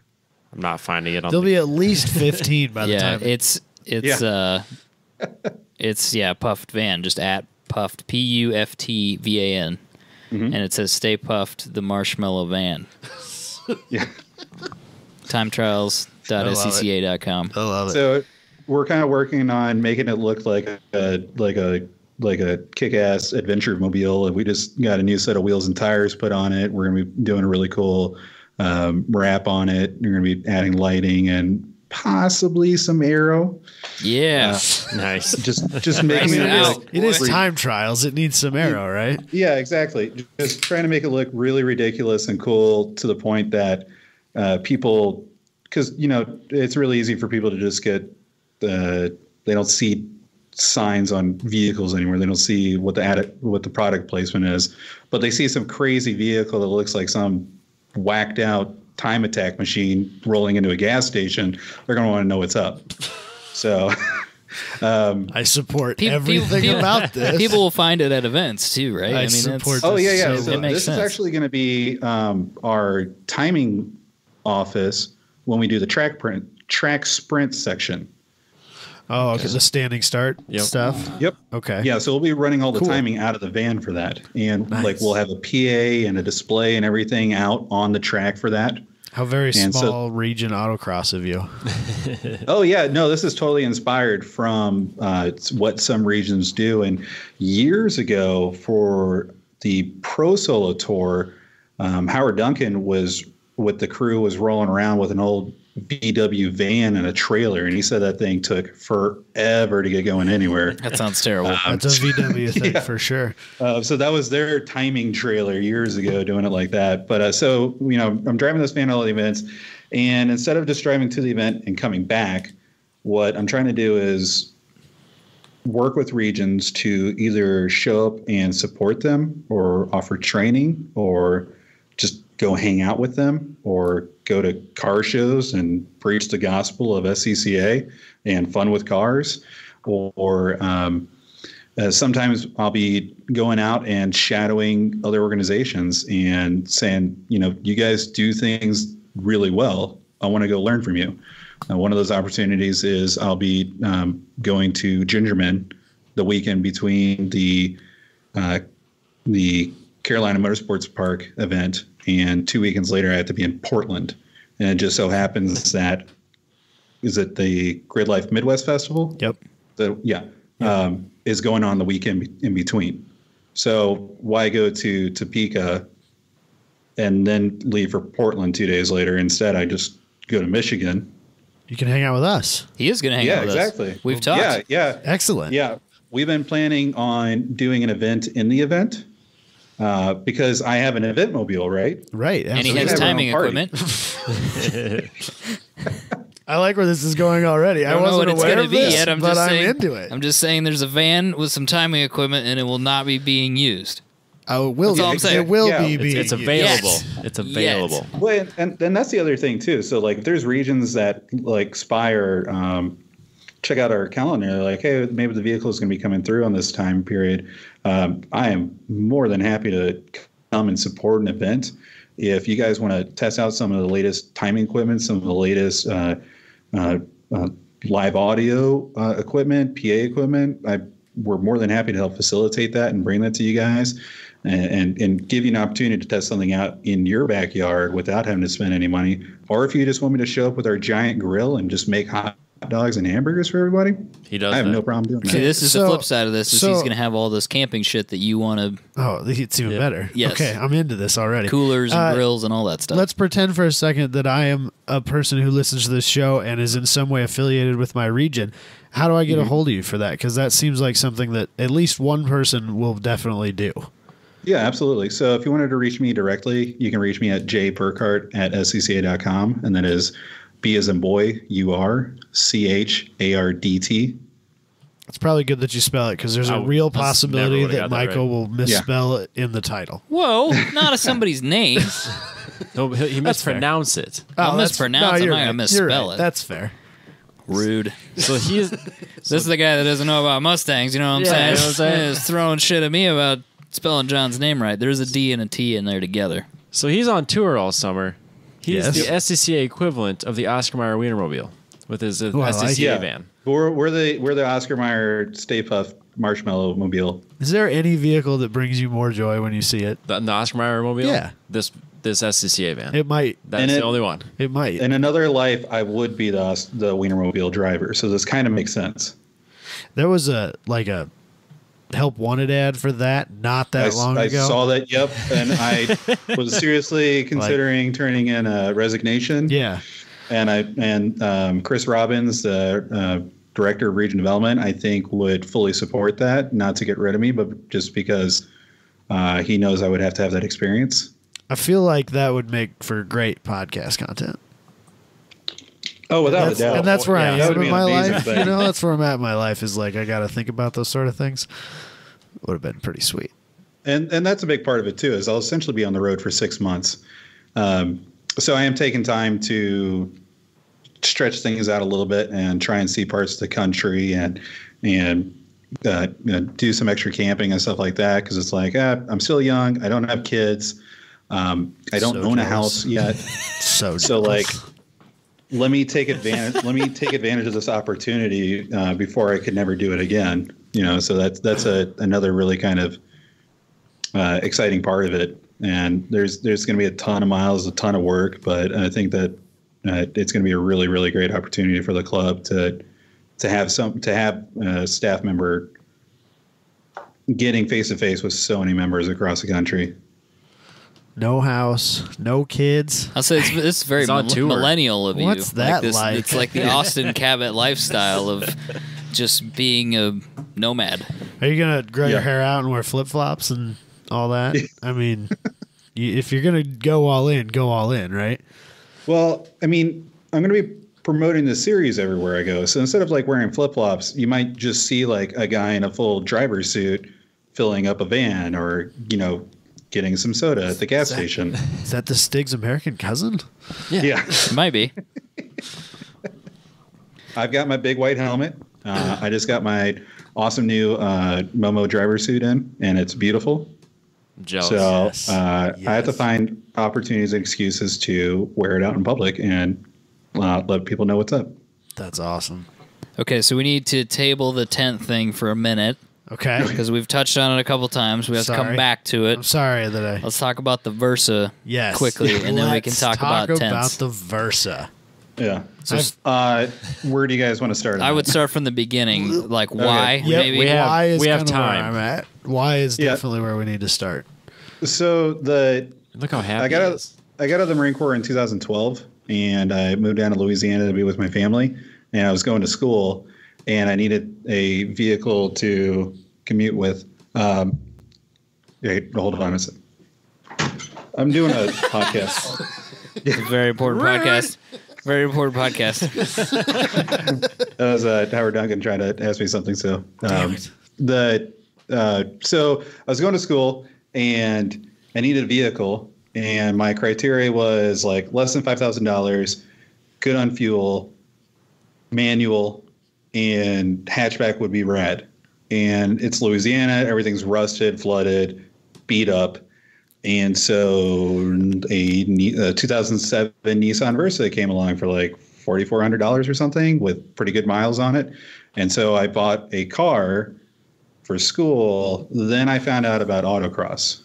I'm not finding it on. There'll be at least 15 by the time. It's Puffed Van, just at Puffed PUFTVAN. Mm-hmm. And it says "Stay Puffed, the Marshmellow Van." Yeah. Timetrials.scca.com. I love it. So we're kind of working on making it look like a kick-ass adventure mobile, and we just got a new set of wheels and tires put on it. We're going to be doing a really cool wrap on it. We're going to be adding lighting and possibly some aero. Yeah, nice. Just making it is time trials. It needs some aero, right? Yeah, exactly. Just trying to make it look really ridiculous and cool to the point that people, because it's really easy for people to just get they don't see signs on vehicles anymore. They don't see what the product placement is, but they see some crazy vehicle that looks like some whacked out time attack machine rolling into a gas station. They're going to want to know what's up. So I support everything about this. People will find it at events too, right? I support. Oh yeah. So this is actually going to be our timing office when we do the track sprint section. Oh, okay. The standing start stuff. Yep. Okay. Yeah, so we'll be running all the timing out of the van for that, and we'll have a PA and a display and everything out on the track for that. How very small region autocross of you. Oh yeah, no, this is totally inspired from what some regions do. And years ago, for the Pro Solo Tour, Howard Duncan was with the crew was rolling around with an old VW van and a trailer, and he said that thing took forever to get going anywhere. That sounds terrible. That's a VW thing for sure. So that was their timing trailer years ago, doing it like that. But I'm driving this van to all the events, and instead of just driving to the event and coming back, what I'm trying to do is work with regions to either show up and support them, or offer training, or just go hang out with them, or go to car shows and preach the gospel of SCCA and fun with cars. Or sometimes I'll be going out and shadowing other organizations and saying, you guys do things really well. I want to go learn from you. One of those opportunities is I'll be going to Gingerman the weekend between the Carolina Motorsports Park event, and 2 weekends later I have to be in Portland. And it just so happens that, is it the Grid Life Midwest Festival? Yep. Is going on the weekend in between. So why go to Topeka and then leave for Portland 2 days later? Instead, I just go to Michigan You can hang out with us. He is going to hang out with exactly. us. We've talked. Yeah. Excellent. Yeah. We've been planning on doing an event in the event because I have an event mobile, right? Right. And he absolutely. has timing equipment. I like where this is going already. I don't know wasn't what it's aware going of to be this, yet. I'm but just I'm saying, into it. I'm just saying there's a van with some timing equipment and it will not be being used. Oh, it will That's all I'm saying. It will Yeah, be. It's being available. used. It's available. Well, and that's the other thing too. So like, if there's regions that like Spire, check out our calendar. Like, hey, maybe the vehicle is going to be coming through on this time period. I am more than happy to come and support an event. If you guys want to test out some of the latest timing equipment, some of the latest live audio equipment, PA equipment, we're more than happy to help facilitate that and bring that to you guys. And give you an opportunity to test something out in your backyard without having to spend any money. Or if you just want me to show up with our giant grill and just make hot dogs and hamburgers for everybody, He does I have that. no problem doing See, that. this is the flip side of this. Is he's going to have all this camping shit that you want to, Oh, it's even better. Yes. Okay, I'm into this already. coolers and grills and all that stuff. Let's pretend for a second that I am a person who listens to this show and is in some way affiliated with my region. How do I get a hold of you for that? Because that seems like something that at least one person will definitely do. Yeah, absolutely. So if you wanted to reach me directly, you can reach me at jburchardt@scca.com, and that is B as in boy, URCHARDT. It's probably good that you spell it because there's a real possibility never would've that got that Michael right. will misspell it in the title. Whoa, not somebody's name. No, he That's fair. mispronounce it. I'll that's- mispronounce it. I'm you're not going to right. misspell You're right. it. That's fair. Rude. So he's This is the guy that doesn't know about Mustangs. You know what I'm Yeah, saying? you know what I'm saying? He's throwing shit at me about spelling John's name right. There's a D and a T in there together. so he's on tour all summer. He's Yes. the SCCA equivalent of the Oscar Mayer Wienermobile with his I like SCCA it. van. We're the Oscar Mayer StayPuft Marshmellow mobile. Is there any vehicle that brings you more joy when you see it? The Oscar Mayer mobile. Yeah. This SCCA van. It might. That's And the it- only one. It might. In another life, I would be the Wienermobile driver. So this kind of makes sense. There was a help wanted ad for that not that long I ago. saw that, yep. And I was seriously considering turning in a resignation. Yeah. And Chris Robbins, the director of region development, I think would fully support that, not to get rid of me, but just because he knows I would have to have that experience. I feel like that would make for great podcast content. Oh, without a doubt. And that's where I That am would be in an my amazing life. thing. You know, that's where I'm at in my life is like I got to think about those sort of things. Would have been pretty sweet. And that's a big part of it too, is I'll essentially be on the road for 6 months. So I am taking time to stretch things out a little bit and try and see parts of the country and do some extra camping and stuff like that. Cause it's like, I'm still young. I don't have kids. I don't own a house yet. So like, let me take advantage of this opportunity before I could never do it again. You know, so that's another really kind of exciting part of it. And there's going to be a ton of miles, a ton of work, but I think that it's going to be a really, really great opportunity for the club to have a staff member getting face to face with so many members across the country. no house, no kids. I'll say it's very He's on tour. millennial of you. What's that like? It's like the Austin Cabot lifestyle of just being a nomad. Are you gonna grow your Yeah. hair out and wear flip flops and all that? I mean, if you're gonna go all in, right? Well, I mean, I'm going to be promoting the series everywhere I go. So instead of like wearing flip-flops, you might just see like a guy in a full driver's suit filling up a van or, getting some soda at the gas station. Is that the Stig's American cousin? Yeah. It might be. I've got my big white helmet. I just got my awesome new Momo driver suit in, and it's beautiful. I'm jealous. So Yes. I have to Yes. find opportunities and excuses to wear it out in public and let people know what's up. That's awesome. Okay, so we need to table the tent thing for a minute Okay. because we've touched on it a couple times. We have to come Sorry. back to it. I'm sorry that I. Let's talk about the Versa Yes. quickly, and then we can Let's talk about tents. the Versa. Yeah. So Where do you guys want to start? I would start from the beginning, like why, Yep, maybe. we have- why is we have kinda where time. I'm at. Why is Yeah. definitely where we need to start. So Look how happy he is. I got out of the Marine Corps in 2012, and I moved down to Louisiana to be with my family. And I was going to school, and I needed a vehicle to commute with. Hold on a second. I'm doing a podcast. It's a very important podcast. Very important podcast. That was Howard Duncan trying to ask me something. So, so I was going to school and I needed a vehicle, and my criteria was like less than $5,000, good on fuel, manual, and hatchback would be rad. And it's Louisiana. Everything's rusted, flooded, beat up. And so a 2007 Nissan Versa came along for like $4,400 or something with pretty good miles on it. And so I bought a car for school. Then I found out about autocross.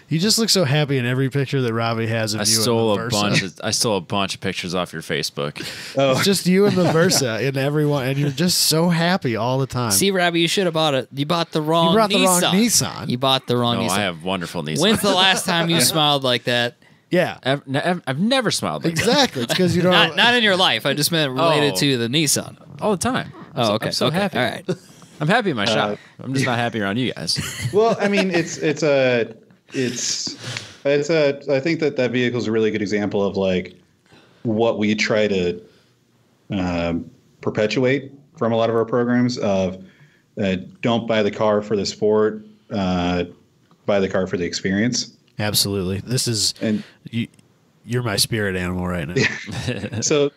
You just look so happy in every picture that Robbie has of you in the Versa. I stole a bunch of pictures off your Facebook. Oh. It's just you and the Versa and everyone, and you're just so happy all the time. See, Robbie, you should have bought it. You bought the wrong Nissan. You brought the wrong Nissan. You bought the wrong Nissan. I have wonderful Nissan. When's the last time you smiled like that? Yeah. I've never smiled like exactly. that. It's because you don't. Not in your life. I just meant related to the Nissan. All the time. Oh, okay. I'm so happy. All right. I'm happy in my shop. I'm just not happy around you guys. Well, I mean, I think that vehicle is a really good example of like what we try to perpetuate from a lot of our programs of don't buy the car for the sport, buy the car for the experience. Absolutely. This is, and you're my spirit animal right now. So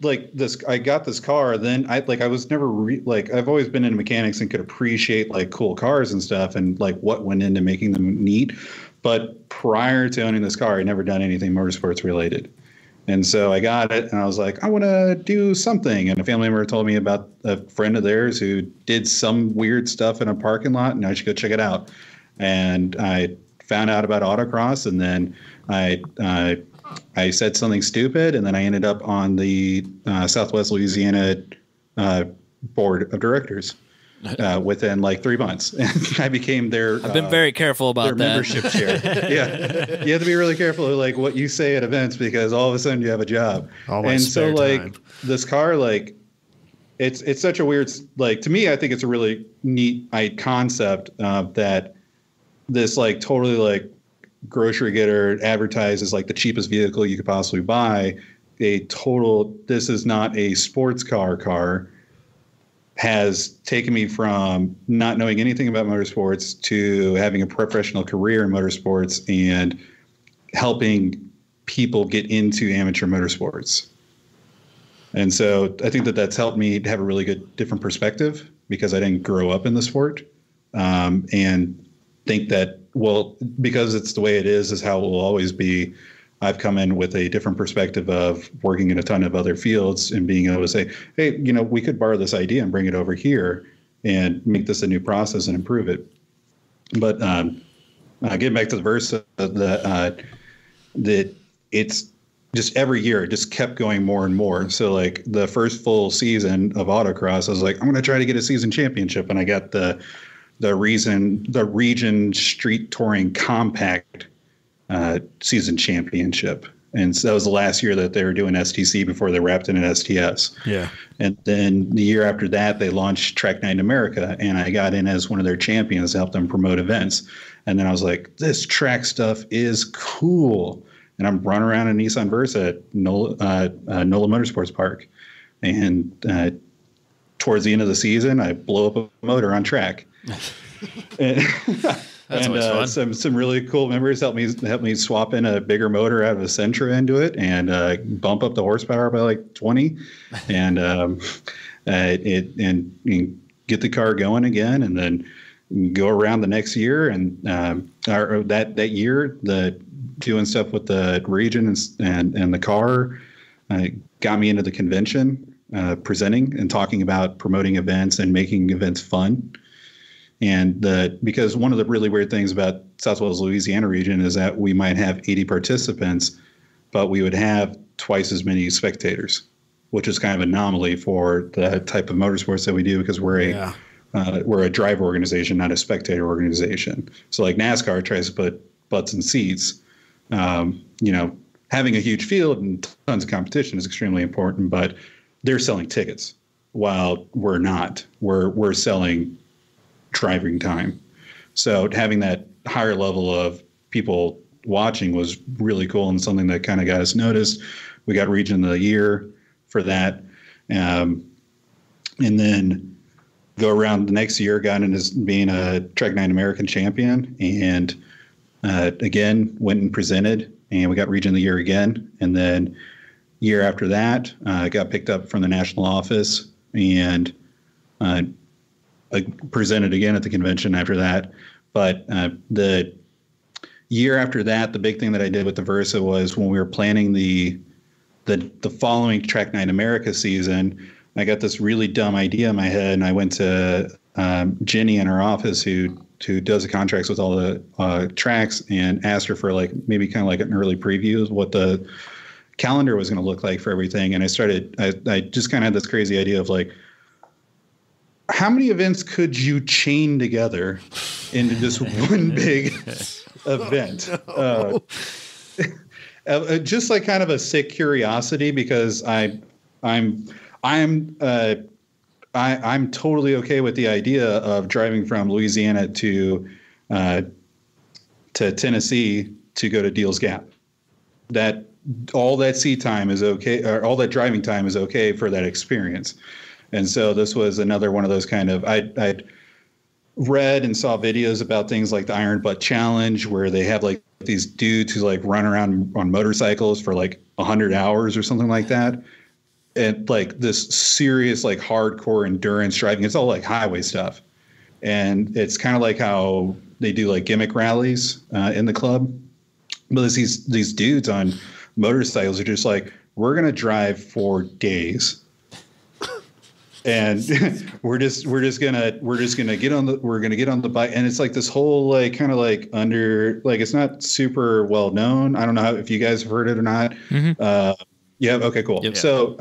like this, I got this car. Then I was never I've always been into mechanics and could appreciate like cool cars and stuff and like what went into making them neat. But prior to owning this car, I'd never done anything motorsports related. And so I got it and I was like, I want to do something. And a family member told me about a friend of theirs who did some weird stuff in a parking lot and I should go check it out. And I found out about autocross, and then I said something stupid, and then I ended up on the Southwest Louisiana board of directors within like 3 months. And I became their. I've been very careful about their that. membership chair. Yeah, you have to be really careful of like what you say at events because all of a sudden you have a job. And so like this car, like it's such a weird, like to me, I think it's a really neat concept that this like totally like grocery getter advertised as like the cheapest vehicle you could possibly buy. This is not a sports car has taken me from not knowing anything about motorsports to having a professional career in motorsports and helping people get into amateur motorsports. And so I think that that's helped me have a really good different perspective because I didn't grow up in the sport, and think that, well, because it's the way it is how it will always be. I've come in with a different perspective of working in a ton of other fields and being able to say, hey, we could borrow this idea and bring it over here and make this a new process and improve it. But getting back to the Versa, that it's just every year it just kept going more and more. So like the first full season of autocross, I was like, I'm going to try to get a season championship, and I got the region street touring compact season championship. And so that was the last year that they were doing STC before they wrapped it in STS. Yeah. And then the year after that, they launched Track Night in America, and I got in as one of their champions to help them promote events. And then I was like, this track stuff is cool. And I'm running around in Nissan Versa at NOLA Motorsports Park. And towards the end of the season, I blow up a motor on track. That's always fun. Some really cool members helped me swap in a bigger motor out of a Sentra into it and bump up the horsepower by like 20, and get the car going again, and then go around the next year and or that year doing stuff with the region and the car got me into the convention, presenting and talking about promoting events and making events fun. And because one of the really weird things about Southwest Louisiana region is that we might have 80 participants, but we would have twice as many spectators, which is kind of an anomaly for the type of motorsports that we do because we're a driver organization, not a spectator organization. So like NASCAR tries to put butts in seats. You know, having a huge field and tons of competition is extremely important, but they're selling tickets while we're not. We're selling driving time. So having that higher level of people watching was really cool and something that kind of got us noticed. We got Region of the Year for that. And then go around the next year, got into being a Track 9 American champion, and again went and presented, and we got Region of the Year again. And then year after that, got picked up from the national office and presented again at the convention after that. But the year after that, the big thing that I did with the Versa was when we were planning the following Track 9 America season, I got this really dumb idea in my head, and I went to Jenny in our office who does the contracts with all the tracks, and asked her for like maybe kind of like an early preview of what the calendar was going to look like for everything. And I just kind of had this crazy idea of like, how many events could you chain together into just one big event? Just like kind of a sick curiosity, because I'm totally okay with the idea of driving from Louisiana to Tennessee to go to Deals Gap. That all that seat time is okay, or all that driving time is okay for that experience. And so this was another one of those kind of, I'd read and saw videos about things like the Iron Butt Challenge, where they have like these dudes who like run around on motorcycles for like 100 hours or something like that. And like this serious, like hardcore endurance driving. It's all like highway stuff. And it's kind of like how they do like gimmick rallies in the club. But there's these dudes on motorcycles are just like, we're going to drive for days. And we're gonna get on the bike, and it's like this whole like kind of like it's not super well known. I don't know if you guys have heard it or not. Mm-hmm. Yeah. Okay. Cool. Yep. So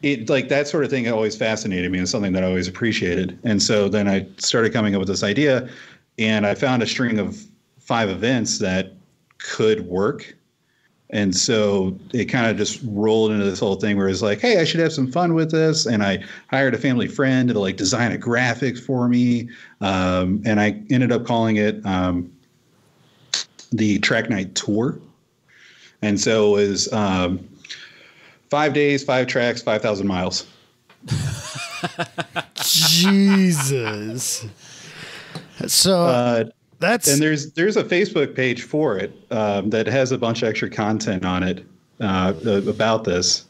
it like that sort of thing always fascinated me, and something that I always appreciated. And so then I started coming up with this idea, and I found a string of 5 events that could work. And so it kind of just rolled into this whole thing where it's like, hey, I should have some fun with this. And I hired a family friend to like design a graphic for me. And I ended up calling it the Track Night Tour. And so it was 5 days, 5 tracks, 5,000 miles. Jesus. So and there's a Facebook page for it that has a bunch of extra content on it about this.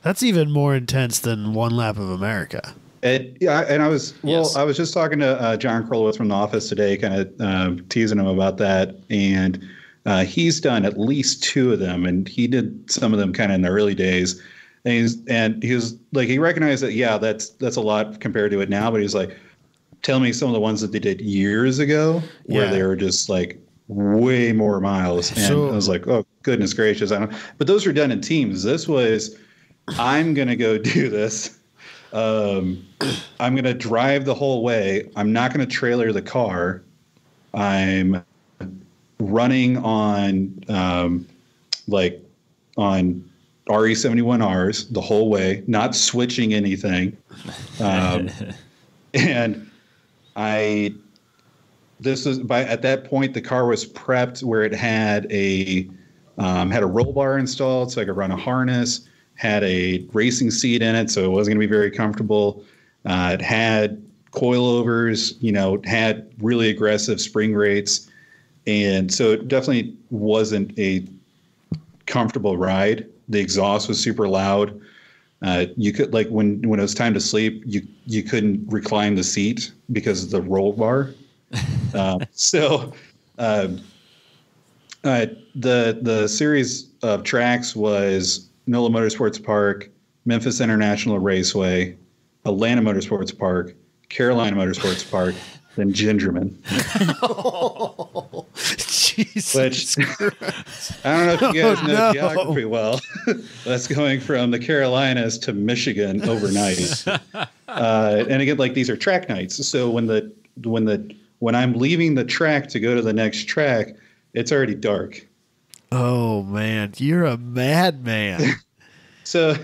That's even more intense than One Lap of America. I was just talking to John Krolowitz from the office today, kind of teasing him about that, and he's done at least 2 of them, and he did some of them kind of in the early days, and he was like, he recognized that that's a lot compared to it now, but he's like, tell me some of the ones that they did years ago where they were just like way more miles. And I was like, oh, goodness gracious. But those were done in teams. This was, I'm going to go do this. I'm going to drive the whole way. I'm not going to trailer the car. I'm running on on RE71Rs the whole way, not switching anything. And at that point the car was prepped where it had a roll bar installed so I could run a harness, had a racing seat in it so it wasn't going to be very comfortable. It had coilovers, it had really aggressive spring rates, and so it definitely wasn't a comfortable ride. The exhaust was super loud. You could, like, when it was time to sleep, you couldn't recline the seat because of the roll bar. The series of tracks was NOLA Motorsports Park, Memphis International Raceway, Atlanta Motorsports Park, Carolina Motorsports Park, then Gingerman. Oh, Jesus Christ. I don't know if you guys know geography well. That's going from the Carolinas to Michigan overnight. And again, like, these are track nights. So when I'm leaving the track to go to the next track, It's already dark. Oh man, you're a madman. So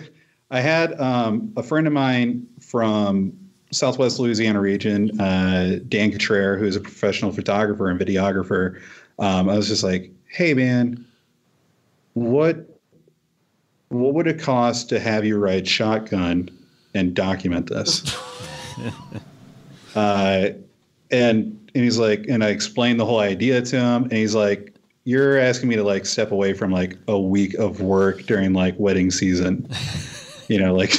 I had a friend of mine from Southwest Louisiana region, Dan Cottrell, who's a professional photographer and videographer. I was just like, hey man, what would it cost to have you ride shotgun and document this? And he's like, and I explained the whole idea to him, and he's like, you're asking me to like step away from like a week of work during like wedding season, like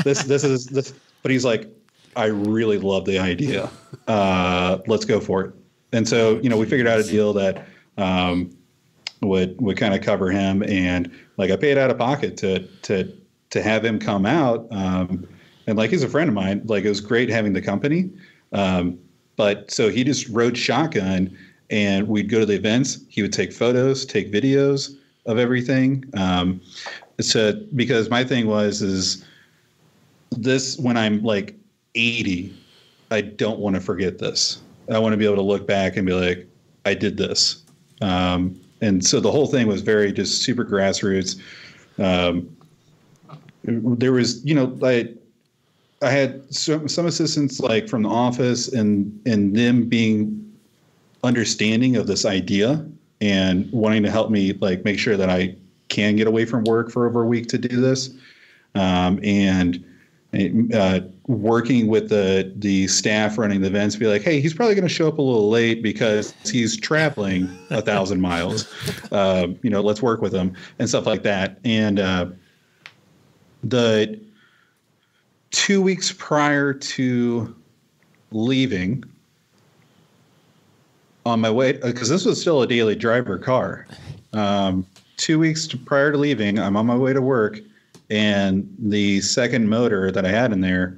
this is, but he's like, I really love the idea. Let's go for it. And so, we figured out a deal that would kind of cover him, and like I paid out of pocket to have him come out. And like he's a friend of mine. Like it was great having the company. But so he just rode shotgun, and we'd go to the events. He would take photos, take videos of everything. Because my thing is this, when I'm like 80, I don't want to forget this. I want to be able to look back and be like, I did this. And so the whole thing was very just super grassroots. There was, I had some assistants like from the office and them being understanding of this idea and wanting to help me like make sure that I can get away from work for over a week to do this. And working with the staff running the events, be like, hey, he's probably going to show up a little late because he's traveling 1,000 miles. Let's work with him and stuff like that. And the 2 weeks prior to leaving, on my way, because this was still a daily driver car. 2 weeks prior to leaving, I'm on my way to work, and the second motor that I had in there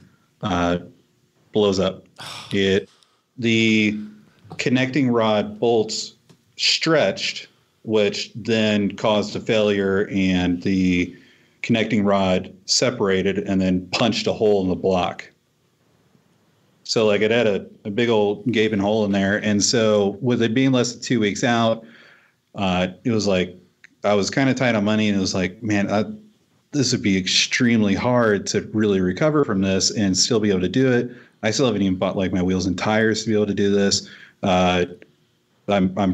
blows up. The connecting rod bolts stretched, which then caused a failure, and the connecting rod separated and then punched a hole in the block. So like it had a big old gaping hole in there. And so with it being less than 2 weeks out, it was like, I was kind of tight on money, and it was like, man, this would be extremely hard to really recover from this and still be able to do it. I still haven't even bought like my wheels and tires to be able to do this. I'm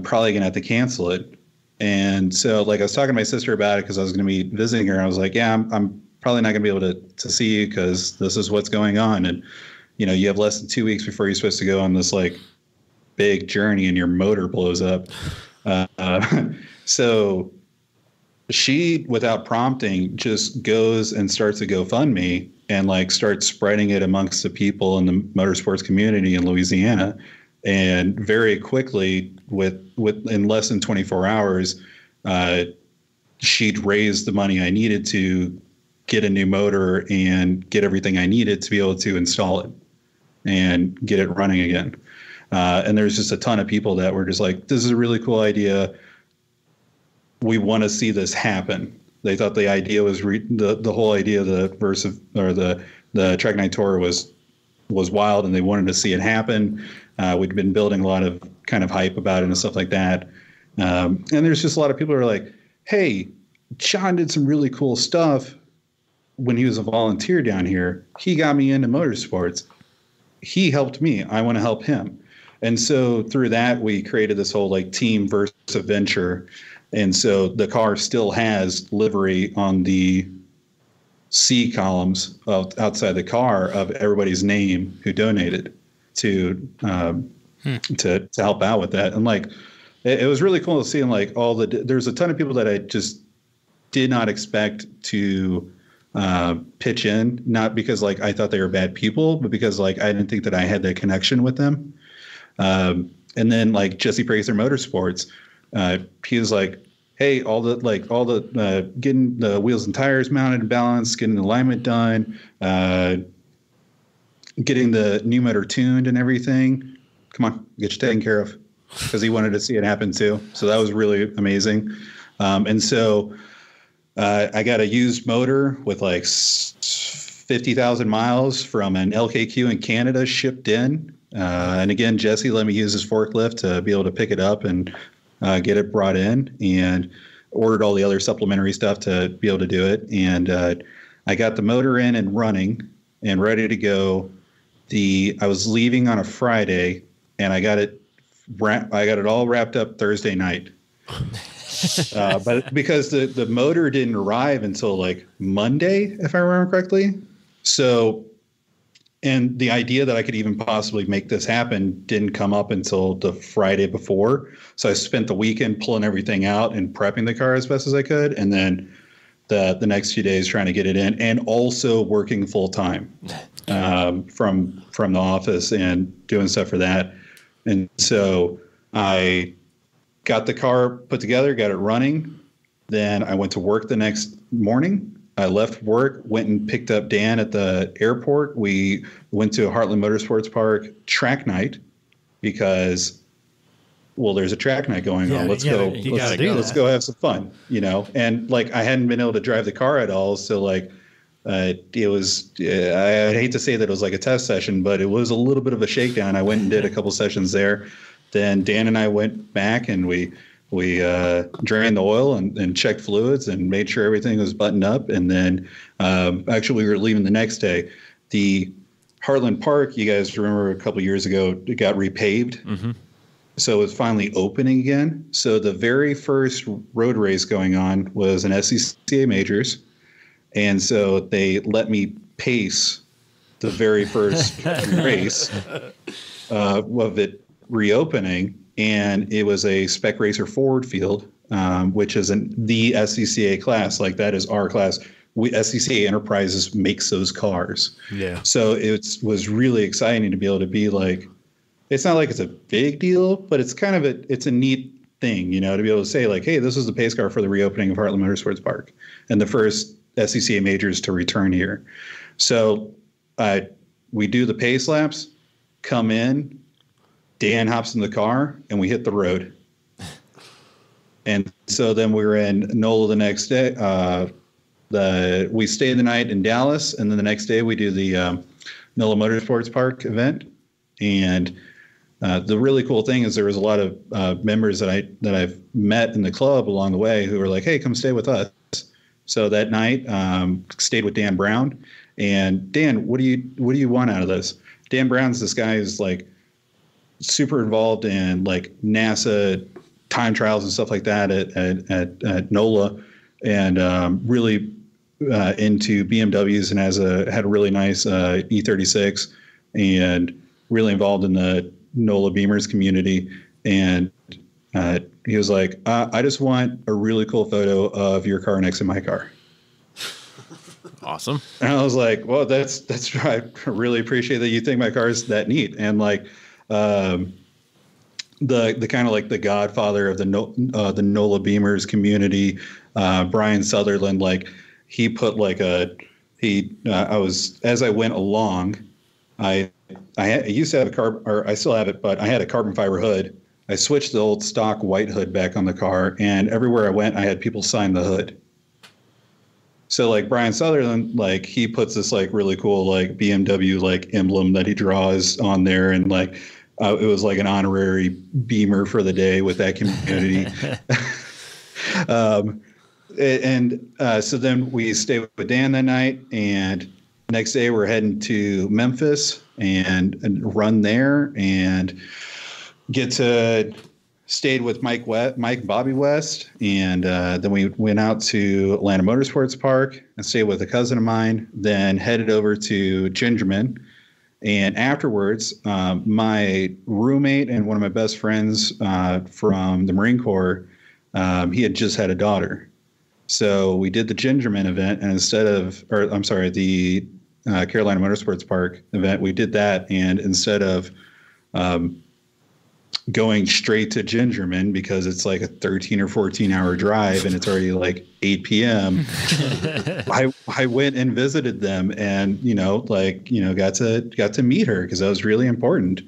probably going to have to cancel it. And so like I was talking to my sister about it because I was going to be visiting her. And I was like, yeah, I'm probably not going to be able to see you because this is what's going on. And, you have less than 2 weeks before you're supposed to go on this like big journey and your motor blows up. So she, without prompting, just goes and starts a GoFundMe and like starts spreading it amongst the people in the motorsports community in Louisiana. And very quickly, with in less than 24 hours, she'd raised the money I needed to get a new motor and get everything I needed to be able to install it and get it running again. And there's just a ton of people that were just like, this is a really cool idea. We want to see this happen. They thought the idea was the whole idea of the the Track Night Tour was wild, and they wanted to see it happen. We'd been building a lot of kind of hype about it and stuff like that. And there's just a lot of people who are like, hey, John did some really cool stuff when he was a volunteer down here. He got me into motorsports. He helped me. I want to help him. And so through that, we created this whole like team versus adventure. And so the car still has livery on the C columns outside the car of everybody's name who donated to help out with that. And like, it was really cool to see. And like there's a ton of people that I just did not expect to pitch in, not because like I thought they were bad people, but because like I didn't think that I had that connection with them. And then like Jesse Praser Motorsports, he was like, hey, all the getting the wheels and tires mounted and balanced, getting the alignment done, getting the new motor tuned and everything. Come on, get you taken care of, because he wanted to see it happen too. So that was really amazing. And so I got a used motor with like 50,000 miles from an LKQ in Canada shipped in. And again, Jesse let me use his forklift to be able to pick it up and get it brought in, and ordered all the other supplementary stuff to be able to do it. And I got the motor in and running and ready to go. I was leaving on a Friday, and I got it all wrapped up Thursday night. But because the motor didn't arrive until like Monday, if I remember correctly. So, and the idea that I could even possibly make this happen didn't come up until the Friday before. So I spent the weekend pulling everything out and prepping the car as best as I could. And then the next few days trying to get it in, and also working full time from the office and doing stuff for that. And so I got the car put together, got it running. Then I went to work the next morning. I left work, went and picked up Dan at the airport. We went to Heartland Motorsports Park track night because, well, there's a track night going on. Let's go have some fun, you know? And like, I hadn't been able to drive the car at all. So like, it was, I hate to say that it was like a test session, but it was a little bit of a shakedown. I went and did a couple sessions there. Then Dan and I went back and we drained the oil and checked fluids and made sure everything was buttoned up. And then actually we were leaving the next day. The Heartland Park, you guys remember a couple years ago, it got repaved. Mm-hmm. So it's finally opening again. So the very first road race going on was an SCCA Majors. And so they let me pace the very first race of it reopening. And it was a Spec Racer Forward Field, which is the SCCA class. Like, that is our class. SCCA Enterprises makes those cars. Yeah. So it was really exciting to be able to be like, it's not like it's a big deal, but it's kind of it's a neat thing, you know, to be able to say like, hey, this is the pace car for the reopening of Heartland Motorsports Park and the first SCCA Majors to return here. So we do the pace laps, come in, Dan hops in the car, and we hit the road. And so then we were in NOLA the next day. We stayed the night in Dallas, and then the next day we do the NOLA Motorsports Park event. And the really cool thing is there was a lot of members that I've met in the club along the way who were like, "Hey, come stay with us." So that night, stayed with Dan Brown. And Dan, what do you want out of this? Dan Brown's this guy who's like super involved in like NASA time trials and stuff like that at NOLA, and really into BMWs, and had a really nice E36, and really involved in the NOLA Beamers community. And he was like, I just want a really cool photo of your car next to my car. Awesome. And I was like, well, that's I really appreciate that you think my car is that neat. And like, the kind of like the godfather of the NOLA Beamers community, Brian Sutherland, like he put like as I went along, I used to have I still have it, but I had a carbon fiber hood. I switched the old stock white hood back on the car, and everywhere I went, I had people sign the hood. So like Brian Sutherland, like he puts this like really cool like BMW like emblem that he draws on there, and like it was like an honorary Beamer for the day with that community. So then we stayed with Dan that night, and next day we're heading to Memphis and run there, and stayed with Mike and Bobby West, and then we went out to Atlanta Motorsports Park and stayed with a cousin of mine, then headed over to Gingerman. And afterwards, my roommate and one of my best friends from the Marine Corps, he had just had a daughter. So we did the Gingerman event, and the Carolina Motorsports Park event, we did that. And instead of going straight to Gingerman, because it's like a 13 or 14 hour drive and it's already like 8 p.m. I went and visited them, and got to meet her, because that was really important,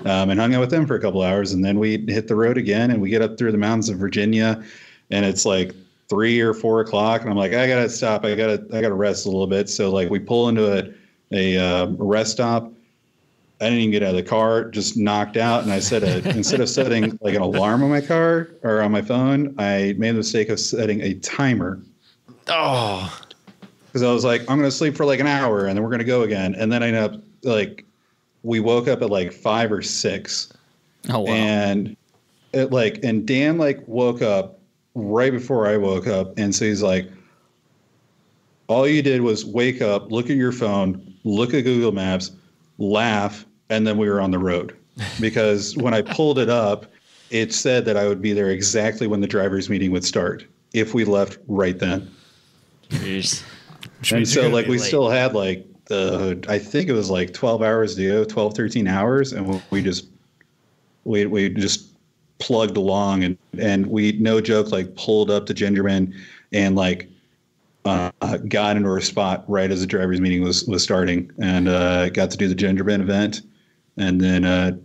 and hung out with them for a couple hours. And then we hit the road again, and we get up through the mountains of Virginia, and it's like 3 or 4 o'clock, and I'm like, I gotta stop, I gotta rest a little bit. So like we pull into a rest stop, I didn't even get out of the car, just knocked out. And I set instead of setting like an alarm on my car or on my phone, I made the mistake of setting a timer. Oh, because I was like, I'm going to sleep for like an hour and then we're going to go again. And then I ended up like, we woke up at like 5 or 6. Oh, wow. And and Dan like woke up right before I woke up. And so he's like, all you did was wake up, look at your phone, look at Google Maps, laugh, and then we were on the road. Because when I pulled it up, it said that I would be there exactly when the driver's meeting would start if we left right then. Jeez. And so like we still had like I think it was like 12 hours to go, 12, 13 hours. And we just plugged along and we, no joke, like pulled up to Gingerman and like got into our spot right as the driver's meeting was starting and got to do the Gingerman event and then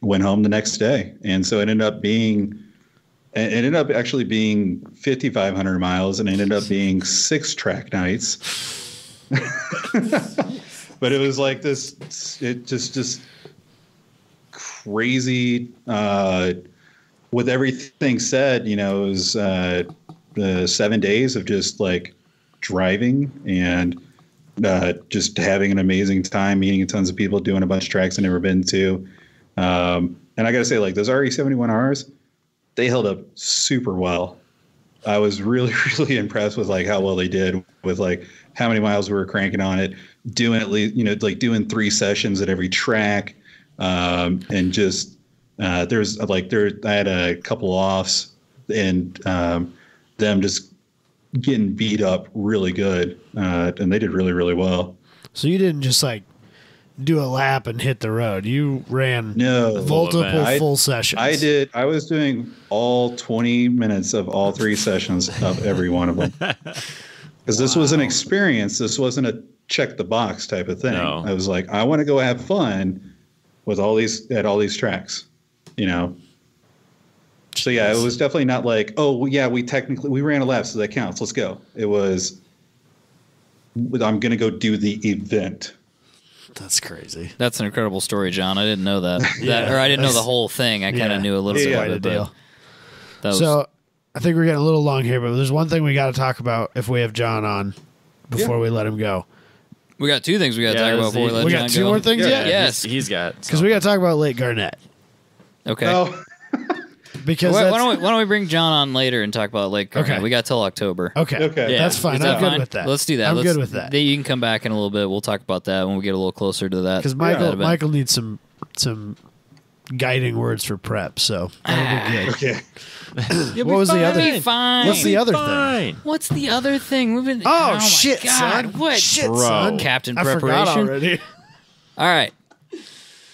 went home the next day. And so it ended up actually being 5,500 miles and it ended up being 6 track nights. But it was like it just crazy, with everything said, it was, 7 days of just like driving and just having an amazing time, meeting tons of people, doing a bunch of tracks I've never been to. And I got to say, like those RE71Rs, they held up super well. I was really, really impressed with like how well they did with like how many miles we were cranking on it, doing at least, like doing 3 sessions at every track. And just, I had a couple offs and, them just getting beat up really good. And they did really, really well. So you didn't just like do a lap and hit the road. You ran multiple full sessions. I did. I was doing all 20 minutes of all 3 sessions of every one of them. Because this was an experience. This wasn't a check the box type of thing. No. I was like, I want to go have fun with all these tracks, So yeah, it was definitely not like, oh yeah, we ran a lap, so that counts. Let's go. It was, I'm going to go do the event. That's crazy. That's an incredible story, John. I didn't know that. Or I didn't know the whole thing. I kind of knew a little bit of it. But so I think we're getting a little long here, but there's one thing we got to talk about if we have John on before we let him go. We got 2 things we got to talk about before we let John go. We got 2 more things yet? Yes. He's got. Because we got to talk about Lake Garnett. Okay. Oh. Because why don't we bring John on later and talk about Lake Garnett? Okay. We got till October. Okay. Yeah. That's fine. I'm good with that. Let's do that. I'm good with that. You can come back in a little bit. We'll talk about that when we get a little closer to that. Because Michael needs some guiding words for prep, so that'll be good. Okay. What was the other thing? What's the other thing? What's the other thing? We've been. Oh shit, my God. son! What? Shit, Bro. son! Captain I Preparation. forgot already. All right.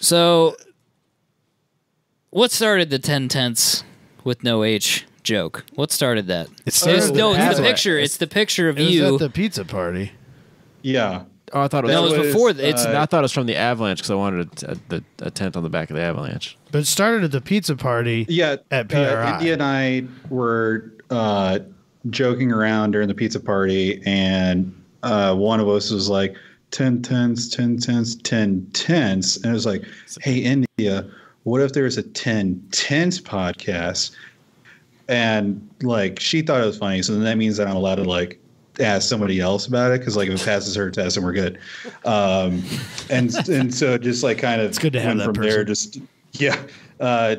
So, what started the 10 tenths with no H joke? What started that? It's the picture. It's the picture of It was you at the pizza party. Yeah. Oh, I thought it was. No, it was before. I thought it was from the Avalanche because I wanted a tent on the back of the Avalanche. But it started at the pizza party. Yeah. At PRI. India and I were joking around during the pizza party, and one of us was like, 10 tenths, 10 tenths, 10 tenths. And it was like, hey, India, what if there's a 10 tenths podcast? And like, she thought it was funny. So then that means that I'm allowed to like ask somebody else about it. Cause like if it passes her test, and we're good. And so just like kind of it's good to have that from person. there,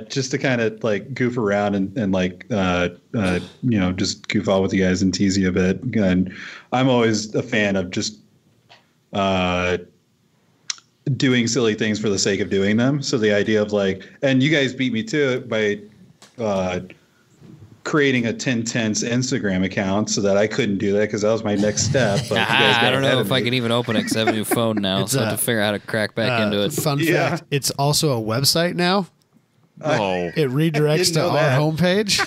just to kind of like goof around and like, just goof off with you guys and tease you a bit. And I'm always a fan of just, doing silly things for the sake of doing them. So the idea of like, and you guys beat me to it by creating a 10 tenths Instagram account so that I couldn't do that because that was my next step. But I don't know if I can even open it because I have a new phone now, so I have to figure out how to crack back into it. Fun fact, it's also a website now. Oh, It redirects to our homepage.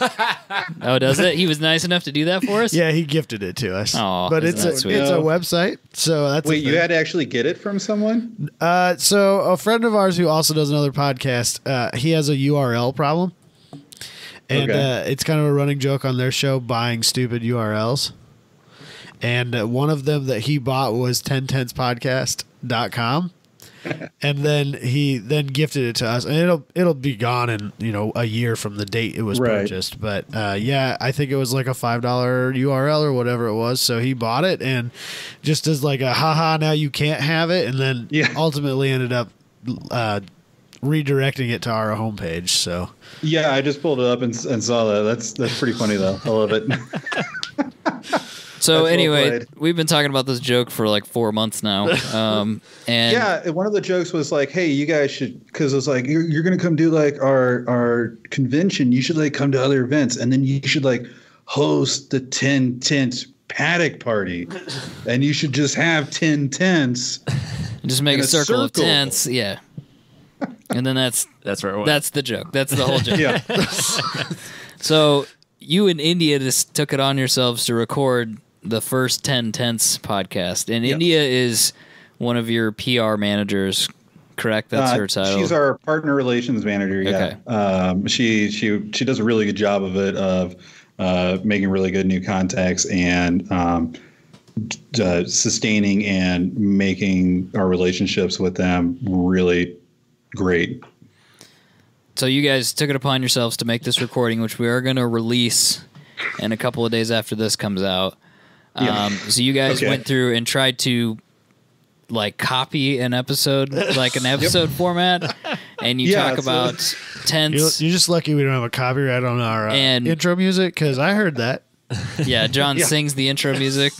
Oh, does it? He was nice enough to do that for us? Yeah, he gifted it to us. Aw, but isn't it's that a sweet? it's a website. So that's wait, you had to actually get it from someone? So a friend of ours who also does another podcast, he has a URL problem. And it's kind of a running joke on their show, buying stupid URLs. And one of them that he bought was 10tenthspodcast.com. and then he gifted it to us, and it'll be gone in a year from the date it was purchased. But yeah, I think it was like a $5 URL or whatever it was. So he bought it, and just as like a haha, now you can't have it, and then ultimately ended up redirecting it to our homepage. So yeah, I just pulled it up and saw that. That's pretty funny though. I love it. So anyway, we've been talking about this joke for like 4 months now. And yeah, one of the jokes was like, "Hey, you guys should," because it was like, "You're gonna come do like our convention. You should like come to other events, and then you should like host the 10 tent paddock party, and you should just have 10 tents, just make a circle of tents, yeah." And then that's where it went. That's the joke. That's the whole joke. Yeah. So you and India just took it on yourselves to record the first 10 Tents podcast. And India is one of your PR managers, correct? That's her title. She's our partner relations manager, yeah. Okay. She does a really good job of it, of making really good new contacts and sustaining and making our relationships with them really great. So you guys took it upon yourselves to make this recording, which we are going to release in a couple of days after this comes out. So you guys went through and tried to like copy an episode, like an episode format, and you talk about tents. You're just lucky we don't have a copyright on our intro music, because I heard that. Yeah, John sings the intro music.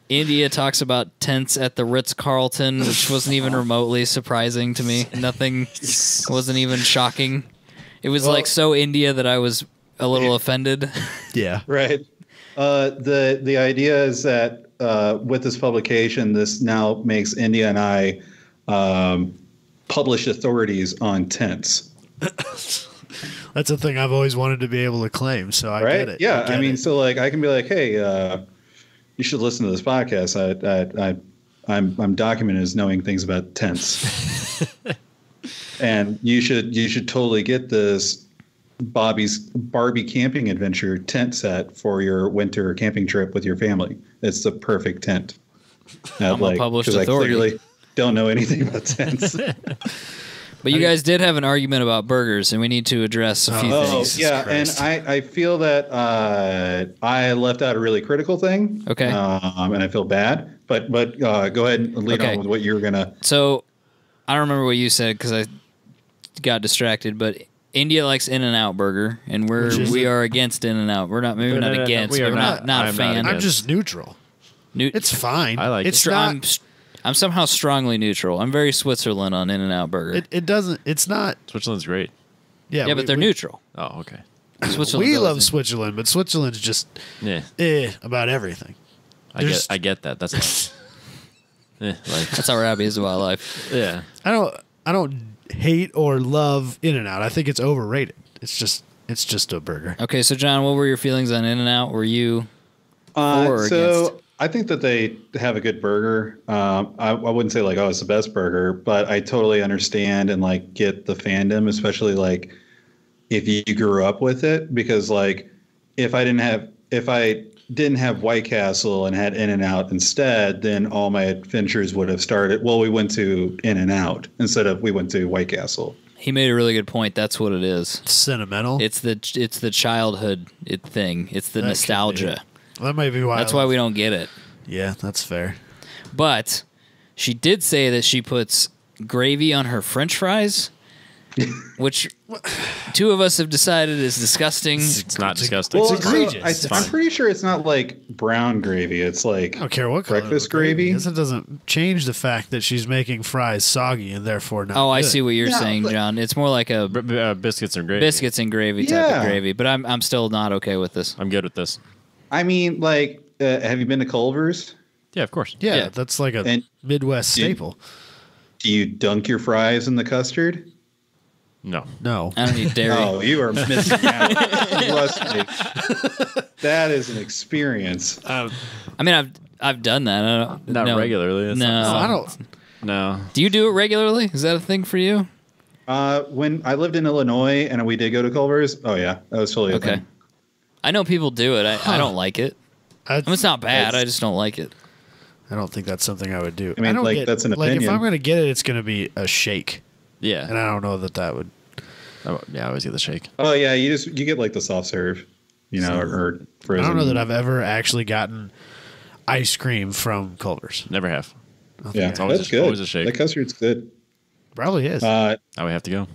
India talks about tents at the Ritz-Carlton, which wasn't even remotely surprising to me. Nothing wasn't even shocking. It was like so India that I was a little offended. Yeah. Right. The idea is that with this publication, this now makes India and I published authorities on tents. That's a thing I've always wanted to be able to claim, so I get it. Yeah, I mean, so like I can be like, hey, you should listen to this podcast. I'm documented as knowing things about tents, and you should totally get this Barbie camping adventure tent set for your winter camping trip with your family. It's the perfect tent. I'm a published authority. I clearly don't know anything about tents. But you guys did have an argument about burgers, and we need to address a few things. Yeah, and I feel that I left out a really critical thing. Okay. And I feel bad. But go ahead and lead on with what you were going to. So I don't remember what you said because I got distracted, but India likes In-N-Out Burger, and we are against In-N-Out. We're not against. We're not a fan. I'm just neutral. It's fine. I like it. I'm somehow strongly neutral. I'm very Switzerland on In-N-Out Burger. It doesn't. It's not. Switzerland's great. Yeah, but they're neutral. Oh, okay. We love Switzerland, but Switzerland's just about everything. I get that. That's that's how Robbie is about life. Yeah. I don't hate or love In-N-Out. I think it's overrated. It's just a burger. Okay, so John, what were your feelings on In-N-Out? Were you for or against? I think that they have a good burger. I wouldn't say like, oh, it's the best burger, but I totally understand and like get the fandom, especially like if you grew up with it, because like if I didn't have White Castle and had In-N-Out instead, then all my adventures would have started. Well, we went to In-N-Out instead of we went to White Castle. He made a really good point. That's what it is. It's sentimental. It's the childhood thing. It's the nostalgia. That might be why. That's why we don't get it. Yeah, that's fair. But she did say that she puts gravy on her French fries, which two of us have decided is disgusting. It's not disgusting. Well, it's egregious. I'm pretty sure it's not like brown gravy. It's like I don't care what breakfast gravy. It doesn't change the fact that she's making fries soggy and therefore not. Oh, good. I see what you're saying, John. It's more like a biscuits and gravy. Biscuits and gravy type of gravy. But I'm still not okay with this. I'm good with this. I mean, like, have you been to Culver's? Yeah, of course. Yeah, that's like a Midwest staple. Do you dunk your fries in the custard? No. I don't eat dairy. Oh, you are missing out. Trust me. That is an experience. I mean, I've done that. Not regularly. I don't. No. Do you do it regularly? Is that a thing for you? When I lived in Illinois and we did go to Culver's, oh yeah, that was totally okay. I know people do it. I don't like it. I mean, it's not bad. I just don't like it. I don't think that's something I would do. I mean, don't like, that's an If opinion. I'm going to get it, it's going to be a shake. Yeah. And I don't know that would. Yeah, I always get the shake. Oh yeah, you get like the soft serve, or frozen. I don't know that I've ever actually gotten ice cream from Culver's. Never have. Yeah, It's always that's a, good. always a shake. That custard's good. Probably is. I would have to go.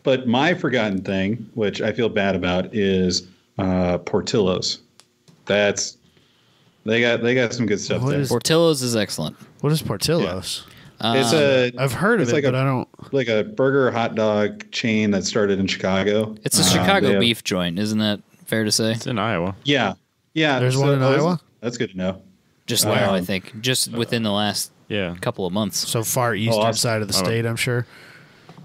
But my forgotten thing, which I feel bad about, is Portillo's. They got some good stuff What there. is- Portillo's is excellent. What is Portillo's? I've heard of it's it, like but I don't. like a burger hot dog chain that started in Chicago. It's a they Chicago have- beef joint, isn't that fair to say? It's in Iowa. Yeah. There's one in Iowa? That's good to know. Just now, I think. Just within the last Yeah. couple of months. So far eastern awesome. side of the state, I'm sure.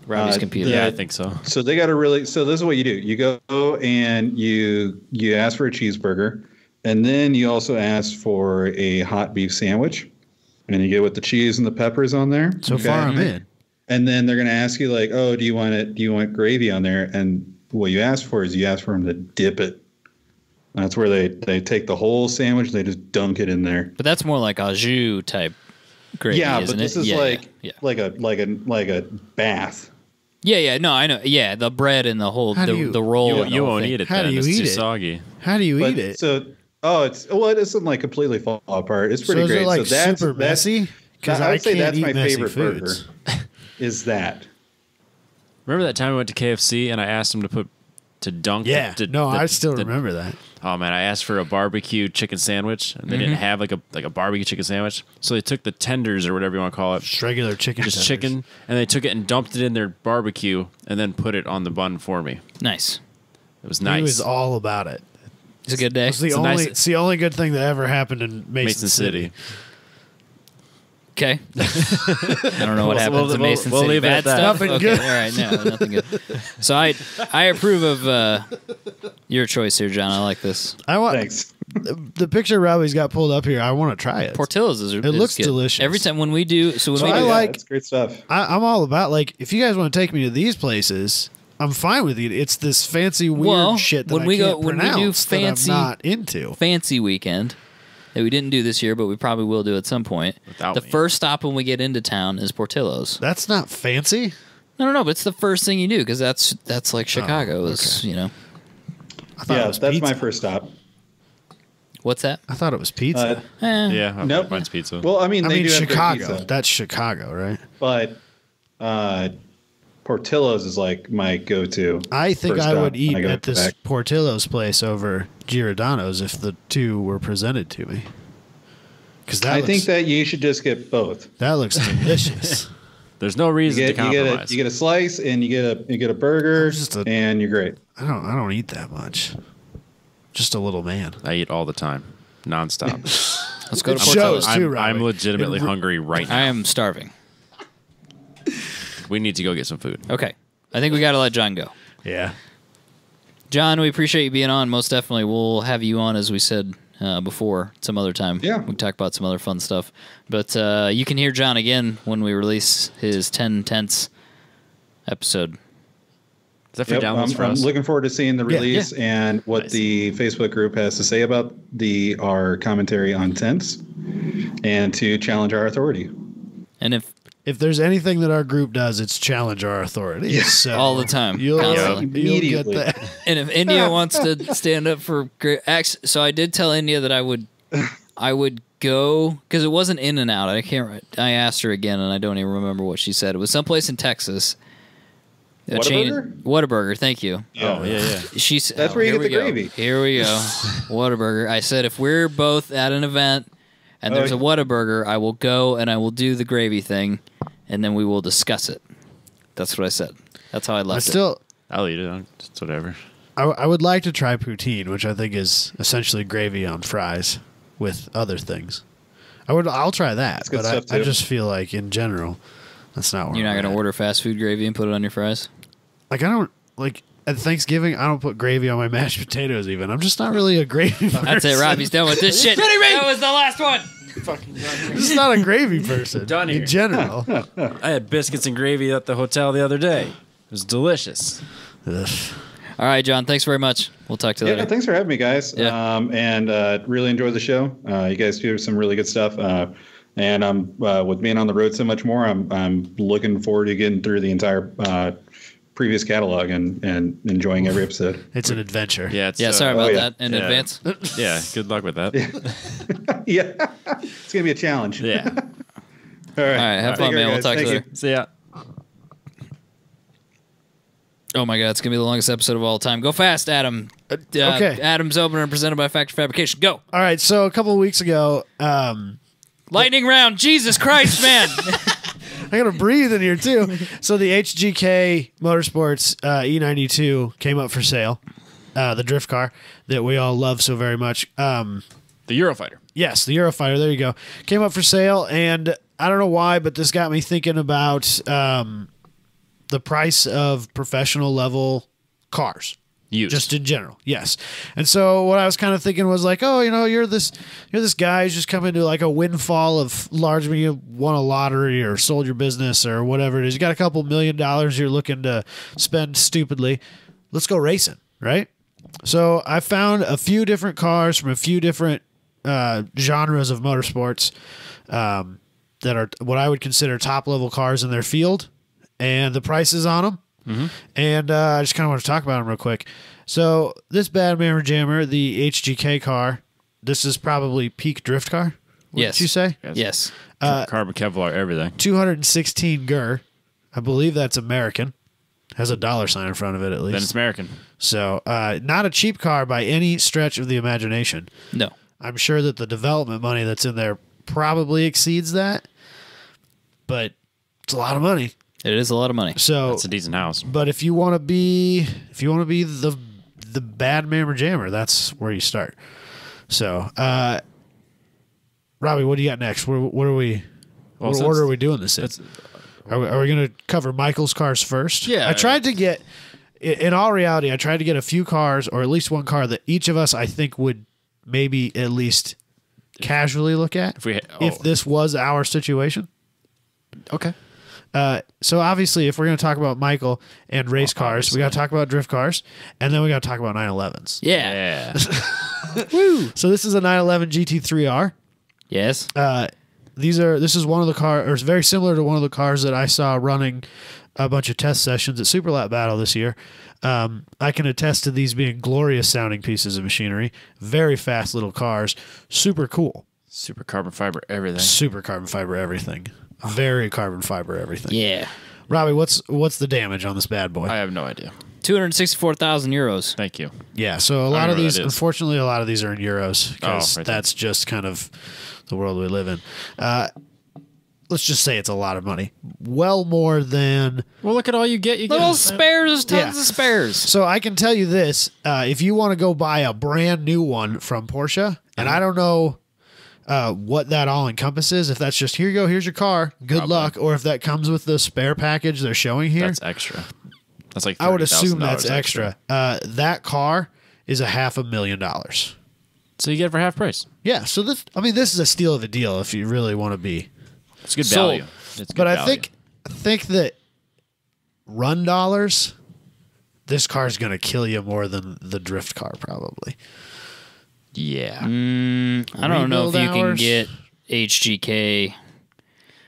Robbie's computer. Yeah, I think so. So they got so this is what you do. You go and you ask for a cheeseburger, and then you also ask for a hot beef sandwich, and you get with the cheese and the peppers on there. So far, I'm in. And then they're going to ask you like, oh, do you want gravy on there? And what you ask for is you ask for them to dip it. That's where they take the whole sandwich, they just dunk it in there. But that's more like au jus type gravy, Yeah, isn't but this it? is Yeah. like a bath. Yeah, no, I know. Yeah, the bread and the whole How do you- the roll. You, and the you whole won't thing. eat it How do then. you It's eat too it? soggy. How do you But eat it? it doesn't like completely fall apart. It's pretty so is great. it like so that's, super messy? Because I would say can't that's eat my messy favorite foods. burger. Is that? Remember that time we went to KFC and I asked them to dunk? Yeah. I still remember that. Oh man, I asked for a barbecue chicken sandwich and they didn't have like a barbecue chicken sandwich. So they took the tenders or whatever you want to call it. Just regular chicken. Just tenders. chicken, and they took it and dumped it in their barbecue and then put it on the bun for me. Nice. It was nice. He was all about it. It's a good day. It's the It's a only. nice- It's the only good thing that ever happened in Mason City. Okay. I don't know what happens in Mason we'll City. leave it Bad at that. stuff. Nothing Okay, good. all right, no, nothing good. So I approve of your choice here, John. I like this. I want Thanks. the picture Robbie's got pulled up here. I want to try it. Portillo's is It looks good. delicious. Every time when we do, So we I do, like- It's great stuff. I'm all about like if you guys want to take me to these places, I'm fine with it. It's this fancy weird Well, shit that when I we can't go- when we do pronounce that I'm fancy- not into. fancy weekend that we didn't do this year, but we probably will do at some point. Without the me. first stop when we get into town is Portillo's. That's not fancy. No, but it's the first thing you do because that's like Chicago is, okay. you know. I thought it Yeah, was that's pizza. my first stop. What's that? I thought it was pizza. Yeah, Nope. mine's pizza. Well, I mean, I they mean do have great Chicago. pizza, That's Chicago, right? but Portillo's is like my go-to. I think first I stop would when eat I go at this back. Portillo's place over Giordano's if the two were presented to me. Because I think that you should just get both. that looks delicious. There's no You reason get, to you get compromise. a you get a slice and you get a burger Just a- and you're great. I don't eat that much. Just a little man. I eat all the time, nonstop. Let's go to It Portillo's. shows, too, I'm Robbie. legitimately hungry right I now. am starving. We need to go get some food. Okay. I think we got to let John go. Yeah. John, we appreciate you being on. Most definitely. We'll have you on, as we said before, some other time. Yeah. We can talk about some other fun stuff. But you can hear John again when we release his 10 Tenths episode. Is that for downloads for I'm us? looking forward to seeing the release and what Nice. the Facebook group has to say about our commentary on tents, and to challenge our authority. And If there's anything that our group does, it's challenge our authority. Yeah. So all the time. You'll constantly. get Immediately. that. And if India wants to stand up for so I did tell India that I would go because it wasn't In and Out. I asked her again, and I don't even remember what she said. It was someplace in Texas. A Whataburger? Whataburger, thank you. Oh, yeah. She said, That's where you here get the we go. gravy. Here we go. Whataburger. I said, if we're both at an event and there's a Whataburger, I will go and I will do the gravy thing, and then we will discuss it. That's what I said. That's how I left it. I'll eat it. It's whatever. I would like to try poutine, which I think is essentially gravy on fries with other things. I'll try that, good but stuff, I too. just feel like in general, that's not where You're not I'm going to at. order fast food gravy and put it on your fries? Like I don't like at Thanksgiving. I don't put gravy on my mashed potatoes. Even I'm just not really a gravy person. That's it. Robbie's done with this shit. That was the last one. I'm just not a gravy person. Done here. In general. I had biscuits and gravy at the hotel the other day. It was delicious. Ugh. All right, John. Thanks very much. We'll talk to you Yeah, later. thanks for having me, guys. Yeah. And really enjoyed the show. You guys do some really good stuff. And I'm with being on the road so much more, I'm looking forward to getting through the entire previous catalog and enjoying every episode. It's an adventure. Yeah. It's, sorry about that in advance. Yeah. Good luck with that. Yeah, it's gonna be a challenge. Yeah. All right. Have fun, man. We'll talk to you later. See ya. Oh my God, it's gonna be the longest episode of all time. Go fast, Adam. Okay. Adam's opener presented by Factory Fabrication. Go. All right. So a couple of weeks ago, Lightning round. Jesus Christ, man. I gotta breathe in here too. So the HGK Motorsports E92 came up for sale. The drift car that we all love so very much. The Eurofighter. Yes, the Eurofighter. There you go. Came up for sale, and I don't know why, but this got me thinking about the price of professional level cars. Used. Just in general, yes. And so what I was kind of thinking was like, oh, you're this guy who's just come into like a windfall of large, you won a lottery or sold your business or whatever it is. You got a couple $1 million you're looking to spend stupidly. Let's go racing, right? So I found a few different cars from a few different genres of motorsports that are what I would consider top level cars in their field, and the prices on them. Mm-hmm. And I just kind of want to talk about them real quick. So this Bad Mammer Jammer, the HGK car, this is probably peak drift car. Yes. Did you say? Yes. Carbon Kevlar, everything. 216 GER. I believe that's American. Has a dollar sign in front of it at least. Then it's American. So not a cheap car by any stretch of the imagination. No. I'm sure that the development money that's in there probably exceeds that, but it's a lot of money. It is a lot of money. So That's a decent house. But if you want to be the Bad Mammer Jammer, that's where you start. So, Robbie, what do you got next? What are we? Well, what order are we doing this in? Are we going to cover Michael's cars first? Yeah. I tried to get, in all reality, I tried to get a few cars, or at least one car that each of us I think would maybe at least casually look at if this was our situation. Okay. So obviously, if we're going to talk about Michael and race cars, we got to talk about drift cars, and then we got to talk about 911s. Yeah. Woo! So this is a 911 GT3R. Yes. This is one of the cars, or it's very similar to one of the cars that I saw running a bunch of test sessions at Super Lap Battle this year. I can attest to these being glorious sounding pieces of machinery. Very fast little cars. Super cool. Super carbon fiber, everything. Super carbon fiber, everything. Very carbon fiber, everything. Yeah. Robbie, what's the damage on this bad boy? I have no idea. 264,000 euros. Thank you. Yeah, so unfortunately, a lot of these are in euros because that's just kind of the world we live in. Let's just say it's a lot of money. Well more than... Well, look at all you get. You Little get spares, tons of spares. So I can tell you this. If you want to go buy a brand new one from Porsche, and I don't know... what that all encompasses, if that's just here you go, here's your car, good luck, or if that comes with the spare package they're showing here. That's extra. That's like I would assume $30,000 that's extra. That car is $500,000. So you get it for half price. Yeah, so this is a steal of a deal if you really want to be. It's good value. It's good but value. I think that run dollars, this car is going to kill you more than the drift car probably. Yeah. I don't know if you can get HGK.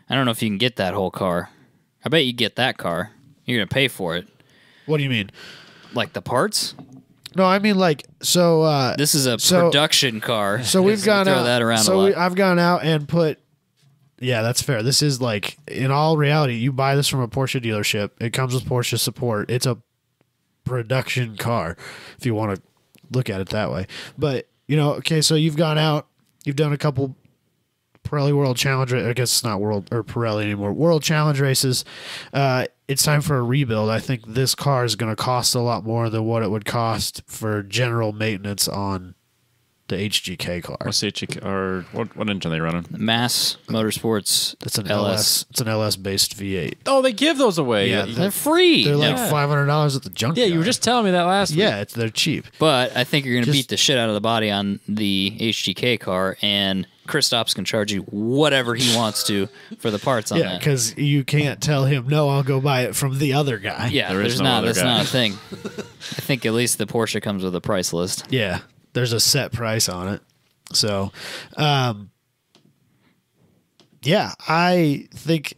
I don't know if you can get that whole car. I bet you get that car. You're going to pay for it. What do you mean? Like the parts? No, I mean like so. This is a production car. So we've gone throw out. that around a lot. I've gone out and put. Yeah, that's fair. This is like in all reality, you buy this from a Porsche dealership. It comes with Porsche support. It's a production car, if you want to look at it that way. But okay, so you've gone out. You've done a couple Pirelli World Challenge. I guess it's not World or Pirelli anymore. World Challenge races. It's time for a rebuild. I think this car is going to cost a lot more than what it would cost for general maintenance on the HGK car. What's the HGK, or what engine are they running? Mass Motorsports. It's an LS. It's an LS based V8. Oh, they give those away. Yeah, They're free. They're like $500 at the junkyard. Yeah, you were just telling me that last week. Yeah, they're cheap. But I think you're going to beat the shit out of the body on the HGK car, and Kristaps can charge you whatever he wants to for the parts on that. Yeah, because you can't tell him, no, I'll go buy it from the other guy. Yeah, that's not a thing. I think at least the Porsche comes with a price list. Yeah, there's a set price on it. So, Yeah, I think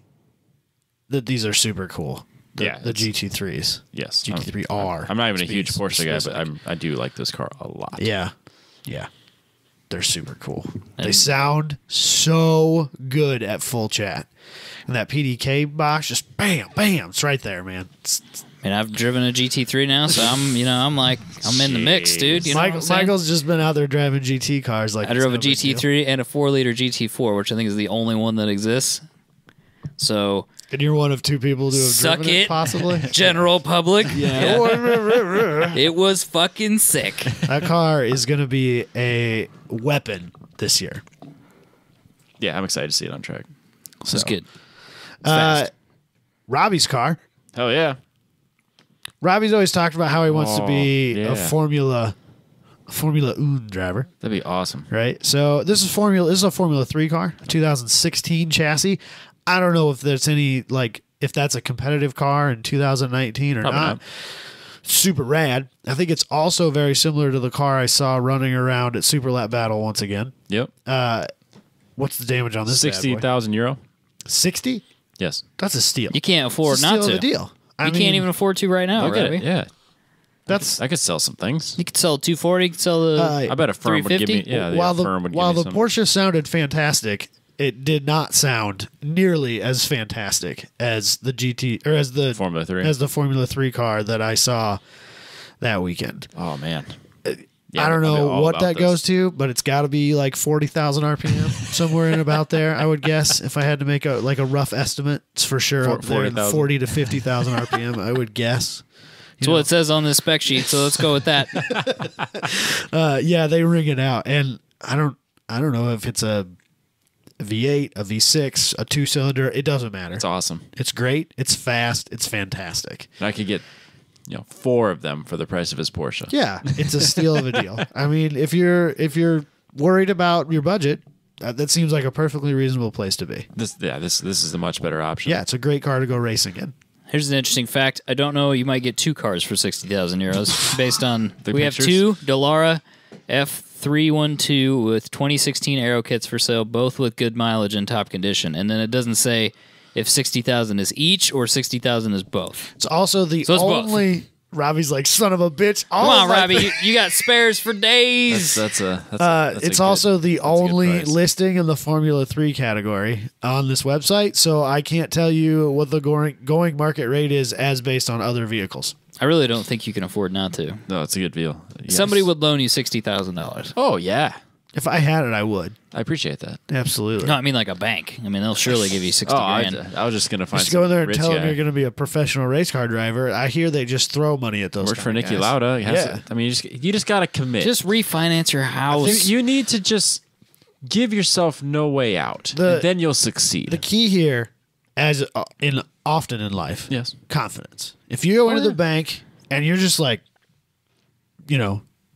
that these are super cool. The GT3s. Yes. GT3R. I'm not even a huge Porsche guy, but I do like this car a lot. Yeah. Yeah. They're super cool. They sound so good at full chat. And that PDK box, just bam, bam, it's right there, man. I mean, I've driven a GT3 now, so I'm in the mix, dude. You know what I'm saying? Michael's just been out there driving GT cars. Like I drove a GT3 and a 4-liter GT4, which I think is the only one that exists. So, and you're one of two people to have suck driven it, possibly. General public. Yeah. It was fucking sick. That car is going to be a weapon this year. Yeah, I'm excited to see it on track. This is good. Robbie's car. Hell yeah. Robbie's always talked about how he wants to be a Formula One driver. That'd be awesome. Right? So this is a Formula 3 car, 2016 chassis. I don't know if there's any, like, if that's a competitive car in 2019 or not. Super rad. I think it's also very similar to the car I saw running around at Super Lap Battle once again. Yep. What's the damage on this? 60,000 euro. 60? Yes. That's a steal. You can't afford not to. Steal of the deal. You can't even afford to right now, Look at Robbie. it. Yeah. That's I could sell some things. You could sell a 240. You could sell the. I bet a firm would give me. 350? Yeah, while the firm would give while me the some. Porsche sounded fantastic, it did not sound nearly as fantastic as the GT or as the Formula 3. as the Formula 3 car that I saw that weekend. Oh man. I don't know what that goes to, but it's got to be like 40,000 RPM, somewhere in about there. I would guess if I had to make a rough estimate, it's for sure up there in 40 to 50,000 RPM. I would guess. That's what it says on the spec sheet, so let's go with that. Yeah, they ring it out, and I don't know if it's a V8, a V6, a 2-cylinder. It doesn't matter. It's awesome. It's great. It's fast. It's fantastic. And I could get 4 of them for the price of his Porsche. Yeah, it's a steal of a deal. I mean, if you're worried about your budget, that seems like a perfectly reasonable place to be. This is a much better option. Yeah, it's a great car to go racing in. Here's an interesting fact. I don't know. You might get 2 cars for 60,000 euros based on. We have 2 Dallara F312 with 2016 aero kits for sale, both with good mileage and top condition. And then it doesn't say if 60,000 is each or 60,000 is both. It's also the only. Both. Robbie's like, son of a bitch. Come on, Robbie. You got spares for days. It's also the only listing in the Formula 3 category on this website, so I can't tell you what the going market rate is as based on other vehicles. I really don't think you can afford not to. No, it's a good deal. Yes. Somebody would loan you $60,000. Oh, yeah. If I had it, I would. I appreciate that. Absolutely. No, I mean like a bank. I mean, they'll surely give you 60 grand. I was just going to find just go in there and tell them guy. you're going to be a professional race car driver. I hear they just throw money at those Worked for Niki guys. Lauda. Yeah. I mean, you just got to commit. Just refinance your house. You need to just give yourself no way out. And then you'll succeed. The key here, as often in life, yes, confidence. If you go into the bank and you're just like,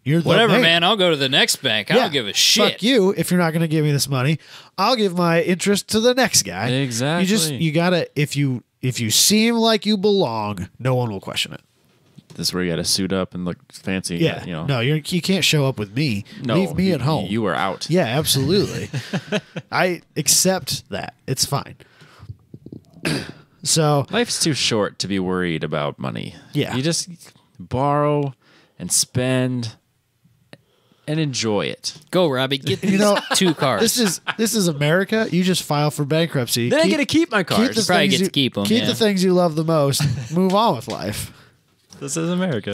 you're whatever, man. I'll go to the next bank. I don't give a shit. Fuck you. If you're not going to give me this money, I'll give my interest to the next guy. Exactly. You gotta. If you seem like you belong, no one will question it. This is where you got to suit up and look fancy. Yeah. No, you can't show up with me. No, leave me at home. You were out. Yeah, absolutely. I accept that. It's fine. So life's too short to be worried about money. Yeah. You just borrow and spend and enjoy it. Go, Robbie. Get 2 cars. This is America. You just file for bankruptcy. Then I get to keep my cars. Probably get to keep them. Keep the things you love the most. Move on with life. This is America.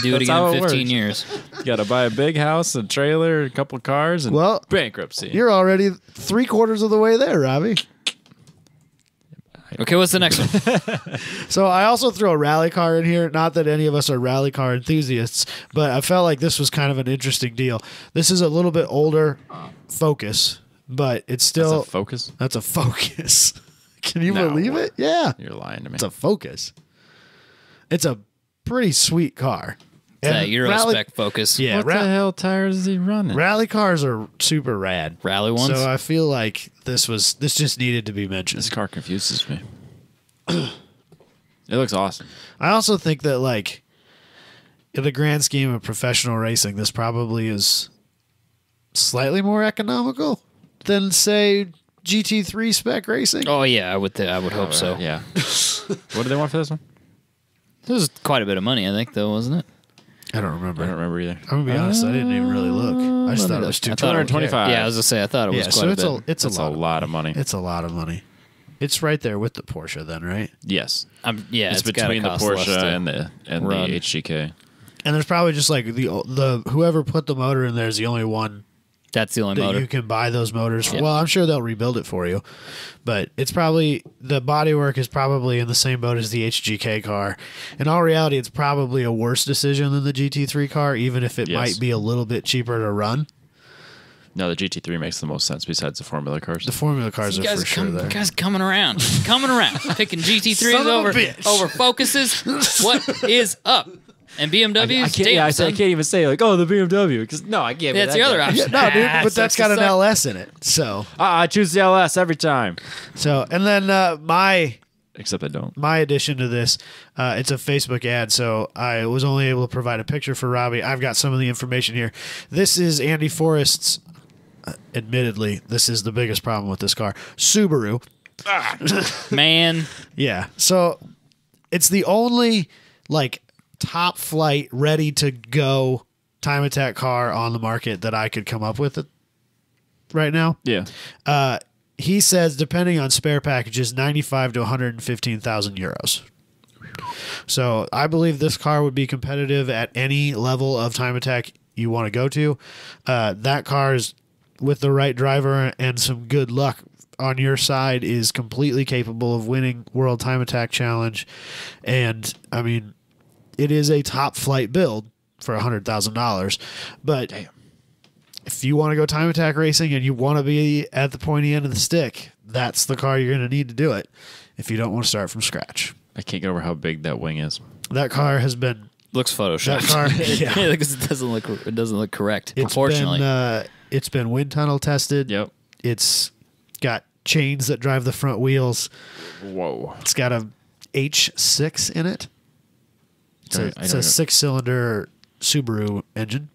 Do it again in 15 years. You got to buy a big house, a trailer, a couple cars, and bankruptcy. You're already 3/4 of the way there, Robbie. Okay, what's the next one? So I also throw a rally car in here. Not that any of us are rally car enthusiasts, but I felt like this was kind of an interesting deal. This is a little bit older Focus, but it's still... That's a Focus? That's a Focus. Can you believe it? Yeah. You're lying to me. It's a Focus. It's a pretty sweet car. It's that Euro-spec Focus. Yeah. What the hell tires is he running? Rally cars are super rad. Rally ones? So I feel like this just needed to be mentioned. This car confuses me. It looks awesome. I also think that, like, in the grand scheme of professional racing, this probably is slightly more economical than, say, GT3 spec racing? Oh yeah, I would hope so. Yeah. What do they want for this one? This was quite a bit of money, I think, though, wasn't it? I don't remember. I don't remember either. I'm gonna be honest. I didn't even really look. I just thought it was 225. Yeah, I was gonna say I thought it was quite a bit. It's That's a lot of money. It's a lot of money. It's right there with the Porsche, then, right? Yes. Yeah, it's gotta between the cost less Porsche to and the run. HGK. And there's probably just like the whoever put the motor in there is the only one That's the only that motor. you can buy those motors for. Yeah. Well, I'm sure they'll rebuild it for you, but it's probably the bodywork is probably in the same boat as the HGK car. In all reality, it's probably a worse decision than the GT3 car, even if it might be a little bit cheaper to run. No, the GT3 makes the most sense besides the Formula cars. The Formula cars are for sure there. Guys coming around, picking GT3s Son of a bitch. over Focuses. What is up? And BMWs. I can't even say like, oh, the BMW, because no, I can't. That's the other option. No, dude, but that's got an LS in it. So I choose the LS every time. and then Except I don't. my addition to this, it's a Facebook ad, so I was only able to provide a picture for Robbie. I've got some of the information here. This is Andy Forrest's. Admittedly, this is the biggest problem with this car. Subaru. Man. Yeah. So it's the only like top flight, ready to go time attack car on the market that I could come up with right now. Yeah. He says, depending on spare packages, 95 to 115,000 euros. So I believe this car would be competitive at any level of time attack you want to go to. That car is, with the right driver and some good luck on your side, is completely capable of winning World Time Attack Challenge. And I mean, it is a top flight build for $100,000. But if you want to go time attack racing and you want to be at the pointy end of the stick, that's the car you're going to need to do it if you don't want to start from scratch. I can't get over how big that wing is. That car has been Looks photoshopped. That car, yeah. Because it doesn't look correct. Proportionally. It's been wind tunnel tested. Yep. It's got chains that drive the front wheels. Whoa. It's got a H6 in it. It's a 6-cylinder Subaru engine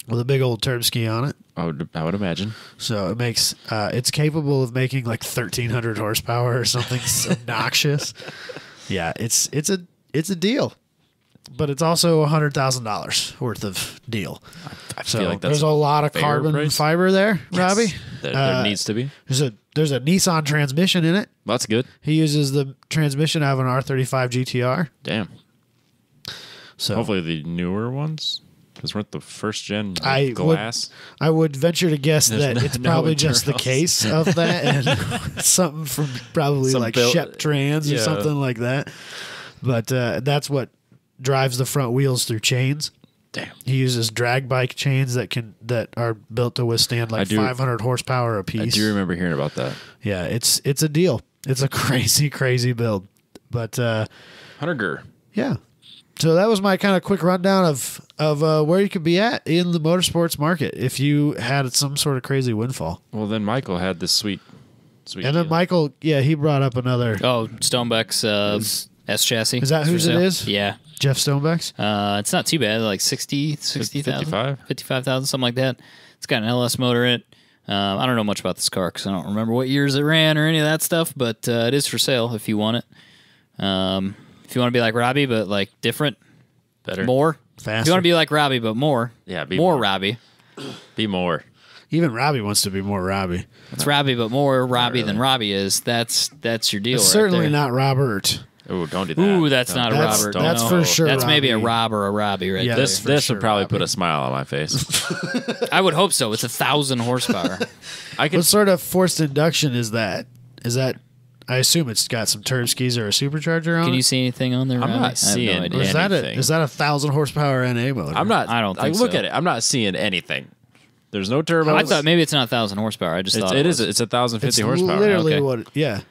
with a big old turb ski on it. I would imagine. So it makes it's capable of making like 1,300 horsepower or something obnoxious. Yeah, it's a deal. But it's also $100,000 worth of deal. I feel like that's there's a lot of carbon fiber there, Robbie. There needs to be. There's a Nissan transmission in it. That's good. He uses the transmission out of an R35 GTR. Damn. So hopefully the newer ones, because we're at the first gen glass. I would venture to guess that it's no probably just the internals. case of that, and something from probably Some like built- Shep Trans or yeah. something like that. But that's what drives the front wheels through chains. Damn. He uses drag bike chains that are built to withstand like 500 horsepower a piece. I do remember hearing about that. Yeah, it's a deal. It's a crazy build. But 100 yeah. So that was my kind of quick rundown of where you could be at in the motorsports market if you had some sort of crazy windfall. Well, then Michael had this sweet. And then deal. Michael, he brought up another. Oh, Stonebeck's S chassis. Is that whose it is? Yeah. Jeff Stonebeck's? It's not too bad, like 60,000, 55,000, something like that. It's got an LS motor in it. I don't know much about this car because I don't remember what years it ran or any of that stuff, but it is for sale if you want it. If you want to be like Robbie, but like different, Better. more. Faster. If you want to be like Robbie, but more. Yeah, be more more. Robbie. Be more. Even Robbie wants to be more Robbie. It's Robbie, but more Robbie really. than Robbie is. That's your deal. It's right certainly there. not Robert. Oh, don't do that. Ooh, that's No, not a That's- Robert. that's no. for sure That's maybe a Robbie. Rob or a Robbie right Yeah, there. This for sure, would probably Robbie. put a smile on my face. I would hope so. It's 1,000 horsepower. What sort of forced induction is that? I assume it's got some turb skis or a supercharger on Can it. you see anything on there? I'm Robbie? not I have seeing no idea. Or is that anything. is that 1,000 horsepower NA motor? I'm not. I don't think look so. at it. I'm not seeing anything. There's no turbo. I thought maybe it's not 1,000 horsepower. I just thought it is. was. It's 1,050 It's horsepower. literally Okay. what. Yeah,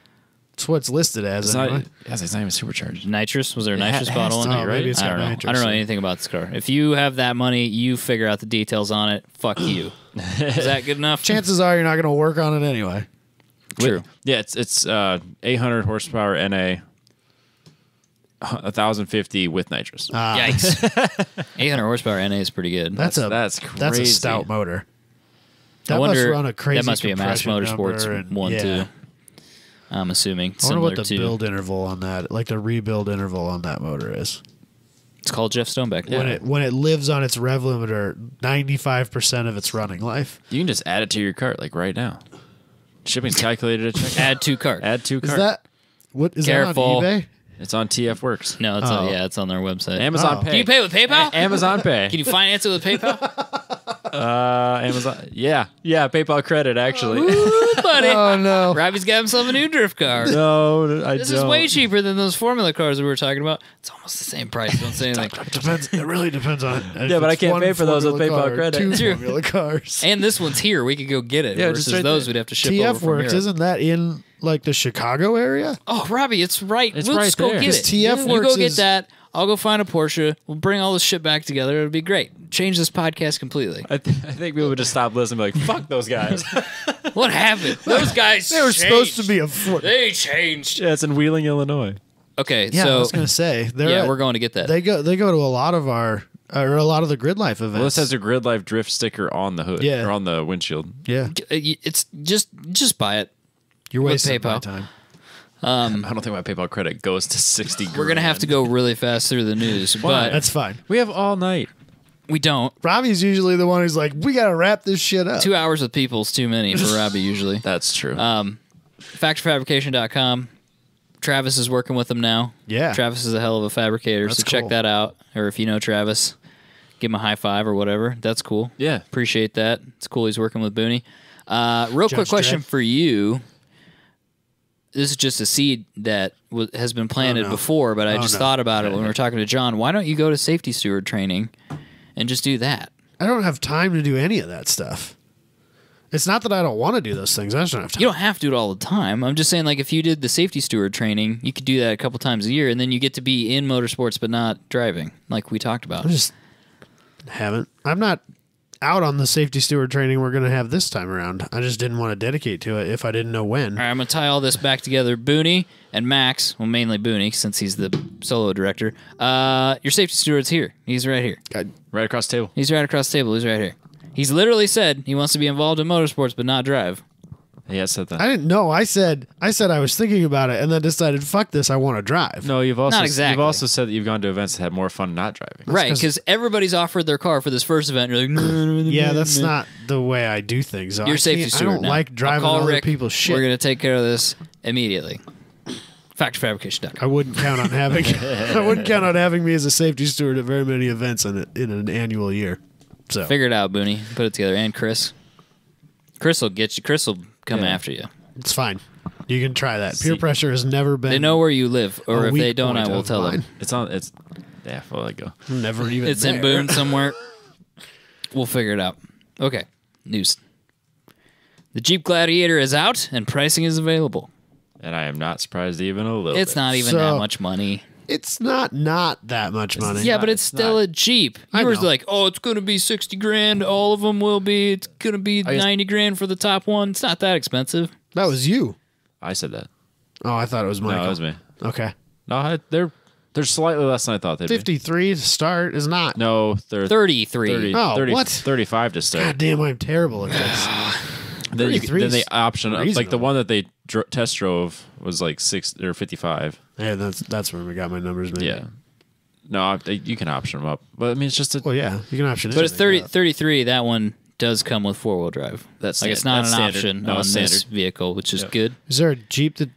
it's what's listed as. It's anyway. not. It's not even supercharged. Nitrous. Was there a It nitrous has bottle to in be, it? right? Maybe it's I got don't know. nitrous I don't know in it. anything about this car. If you have that money, you figure out the details on it. Fuck you. Is that good enough? Chances are you're not going to work on it anyway. True. Yeah, it's 800 horsepower NA, 1,050 with nitrous. Yikes. 800 horsepower NA is pretty good. That's That's crazy. That's a stout motor. That must run a crazy. That must be a Mass compression Motorsports one too. I'm assuming. I wonder what the build interval on that, like the rebuild interval on that motor is. It's called Jeff Stonebeck. Yeah. When it lives on its rev limiter 95% of its running life. You can just add it to your cart like right now. Shipping's calculated at checkout. Add 2 cart. Add 2 cart. Is that what is Careful. that on eBay? It's on TF Works. No, it's it's on their website. Amazon Pay. Can you pay with PayPal? Amazon Pay. Can you finance it with PayPal? Amazon. Yeah, PayPal credit actually. Ooh, buddy. Oh no. Robbie's got himself a new drift car. No, I This don't. is way cheaper than those formula cars we were talking about. It's almost the same price. Don't say anything. Depends. It really depends on. Yeah, but I can't pay for those with PayPal credit. 2 True. formula cars. And this one's here. We could go get it. Yeah, versus just right those there. we'd have to ship over TF from Works Europe. isn't that in like the Chicago area? Oh, Robbie, it's right. It's we'll right just go there. get it. Because TF You Works go get is- that. I'll go find a Porsche. We'll bring all this shit back together. It'll be great. Change this podcast completely. I think people would just stop listening and be like, fuck those guys. What happened? Those guys They were supposed to changed. be a foot. They changed. Yeah, it's in Wheeling, Illinois. Okay, Yeah, I so was gonna say we're going to get that. They go to a lot of our or a lot of the Grid Life events. Well, this has a Grid Life Drift sticker on the hood. Yeah. Or on the windshield. yeah, It's just buy it. you're with wasting my PayPal. time. I don't think my PayPal credit goes to 60 grand. We're gonna have to go really fast through the news, but That's fine. We have all night. we don't. Robbie's usually the one who's like, we gotta wrap this shit up. 2 hours with people's too many for Robbie usually. That's true. Factorfabrication.com. Travis is working with them now. Yeah. Travis is a hell of a fabricator, That's so check cool. that out. Or if you know Travis, give him a high five or whatever. That's cool. Yeah. Appreciate that. It's cool he's working with Booney. Real quick Judge question Dredd. for you. This is just a seed that has been planted no. before, but I Oh, just no. thought about it when we were talking to John. Why don't you go to safety steward training and just do that? I don't have time to do any of that stuff. It's not that I don't want to do those things. I just don't have time. You don't have to do it all the time. I'm just saying, like, if you did the safety steward training, you could do that a couple times a year, and then you get to be in motorsports but not driving, like we talked about. I just haven't. I'm not out on the safety steward training we're going to have this time around. I just didn't want to dedicate to it if I didn't know when. All right, I'm going to tie all this back together. Booney and Max, well, mainly Booney, since he's the solo director. Your safety steward's here. He's right here. Right across the table. He's right across the table. He's right here. He's literally said he wants to be involved in motorsports but not drive. Yeah, I said that. I didn't know. I said I was thinking about it and then decided, fuck this, I want to drive. No, you've also Not exactly. you've also said that you've gone to events that had more fun not driving. Right, 'cause- because everybody's offered their car for this first event. You're like, no. Yeah, that's not the way I do things. Your safety steward I don't now. like driving I'll call other Rick. people's shit. We're going to take care of this immediately. Factorfabrication.com. I wouldn't count on having I wouldn't count on having me as a safety steward at very many events in an annual year. So Figure it out, Booney. Put it together. And Chris. Chris will get you. Chris will come after you. it's fine. You can try that. Peer pressure has never been. They know where you live, or a if weak they don't, I point will of tell them. mine. It's on. It's yeah. Well, let go. Never even. It's in there. Boone somewhere. We'll figure it out. Okay. News. The Jeep Gladiator is out and pricing is available. And I am not surprised even a little. It's bit. not even So- that much money. It's not that much money. Yeah, but not- it's it's still not. a Jeep. I You were know. like, oh, it's going to be 60 grand. All of them will be. It's going to be guess- 90 grand for the top one. It's not that expensive. that was you. I said that. Oh, I thought it was Michael. No, it was me. Okay, No, they're slightly less than I thought they'd be. 53 to start is not. No, they're 33. 30, Oh, 30 what? 35 to start. God damn, I'm terrible at this. Then, 33 then they is option like the reasonable. one that they test drove was like 6 or 55. Yeah, that's where we got my numbers. Maybe. Yeah. No, you can option them up, but I mean it's just a Well, yeah, you can option. But it's anything 33. That one does come with four-wheel drive. That's like it's standard. not an That's option standard. No, on it's this standard. vehicle, which is Yep. good. Is there a Jeep that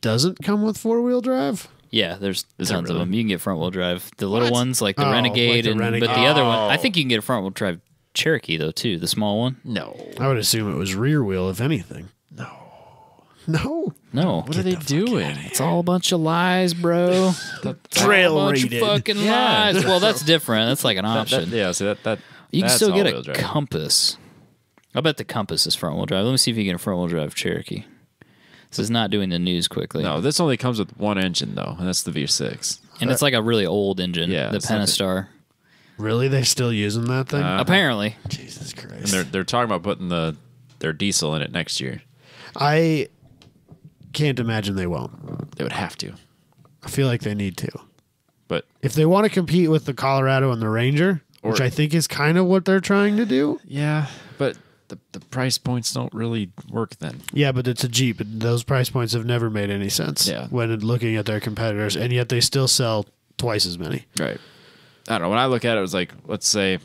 doesn't come with 4-wheel drive? Yeah, there's Is there tons of really? them. You can get front-wheel drive. The little What? ones, like the Oh, Renegade, like the Renegade. but the other one, I Oh. think you can get a front-wheel drive Cherokee though too. The small one. no. I would assume it was rear wheel, if anything. No. No, What are they doing? it's all a bunch of lies, bro. Trail All a bunch rated. of fucking Yeah. lies. Well, that's different. That's like an That, option. yeah, see that You can that's still get all-wheel a drive. Compass. I bet the Compass is front wheel drive. Let me see if you can get a front wheel drive Cherokee. This is not doing the news quickly. No, this only comes with one engine though, and that's the V6. And it's like a really old engine, Yeah, the it's like a- Pentastar. Really? They still using that thing? Apparently. Jesus Christ. And they're talking about putting their diesel in it next year. I can't imagine they won't. They would have to, I feel like they need to. but If they want to compete with the Colorado and the Ranger, which Or- I think is kind of what they're trying to do, yeah, but the price points don't really work then. Yeah, but it's a Jeep, and those price points have never made any sense. Yeah. When looking at their competitors, and yet they still sell twice as many. Right. I don't know. When I look at it, it was like, let's say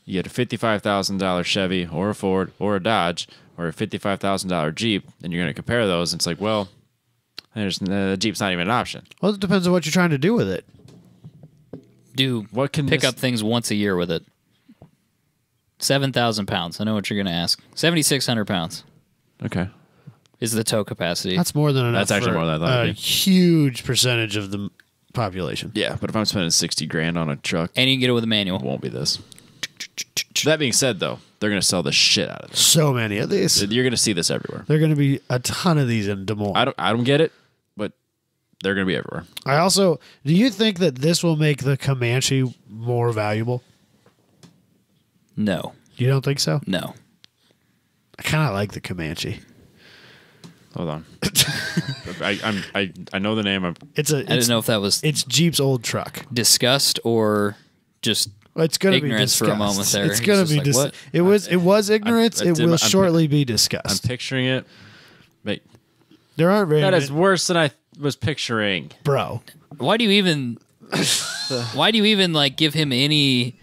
you get a $55,000 Chevy or a Ford or a Dodge or a $55,000 Jeep, and you're going to compare those. And it's like, well, the Jeep's not even an option. Well, it depends on what you're trying to do with it. What can pick up things once a year with it? 7,000 pounds. I know what you're going to ask. 7,600 pounds. Okay. Is the tow capacity. That's more than enough. That's actually more than I thought it'd a be. huge percentage of the population. Yeah, but if I'm spending $60,000 on a truck, And you can get it with a manual. it won't be this. That being said, though, they're going to sell the shit out of this. So many of these. You're going to see this everywhere. There are going to be a ton of these in Des Moines. I don't get it, but they're going to be everywhere. I also, do you think that this will make the Comanche more valuable? No. You don't think so? No. I kind of like the Comanche. Hold on. I know the name. I didn't know if that was It's Jeep's old truck. disgust or just It's going to be ignorance discussed. for a moment there. It's going to be Just like, discussed. It was ignorance. It will shortly be I'm discussed. picturing it. Wait, There aren't very that many. is worse than I was picturing. Bro. why do you even like give him any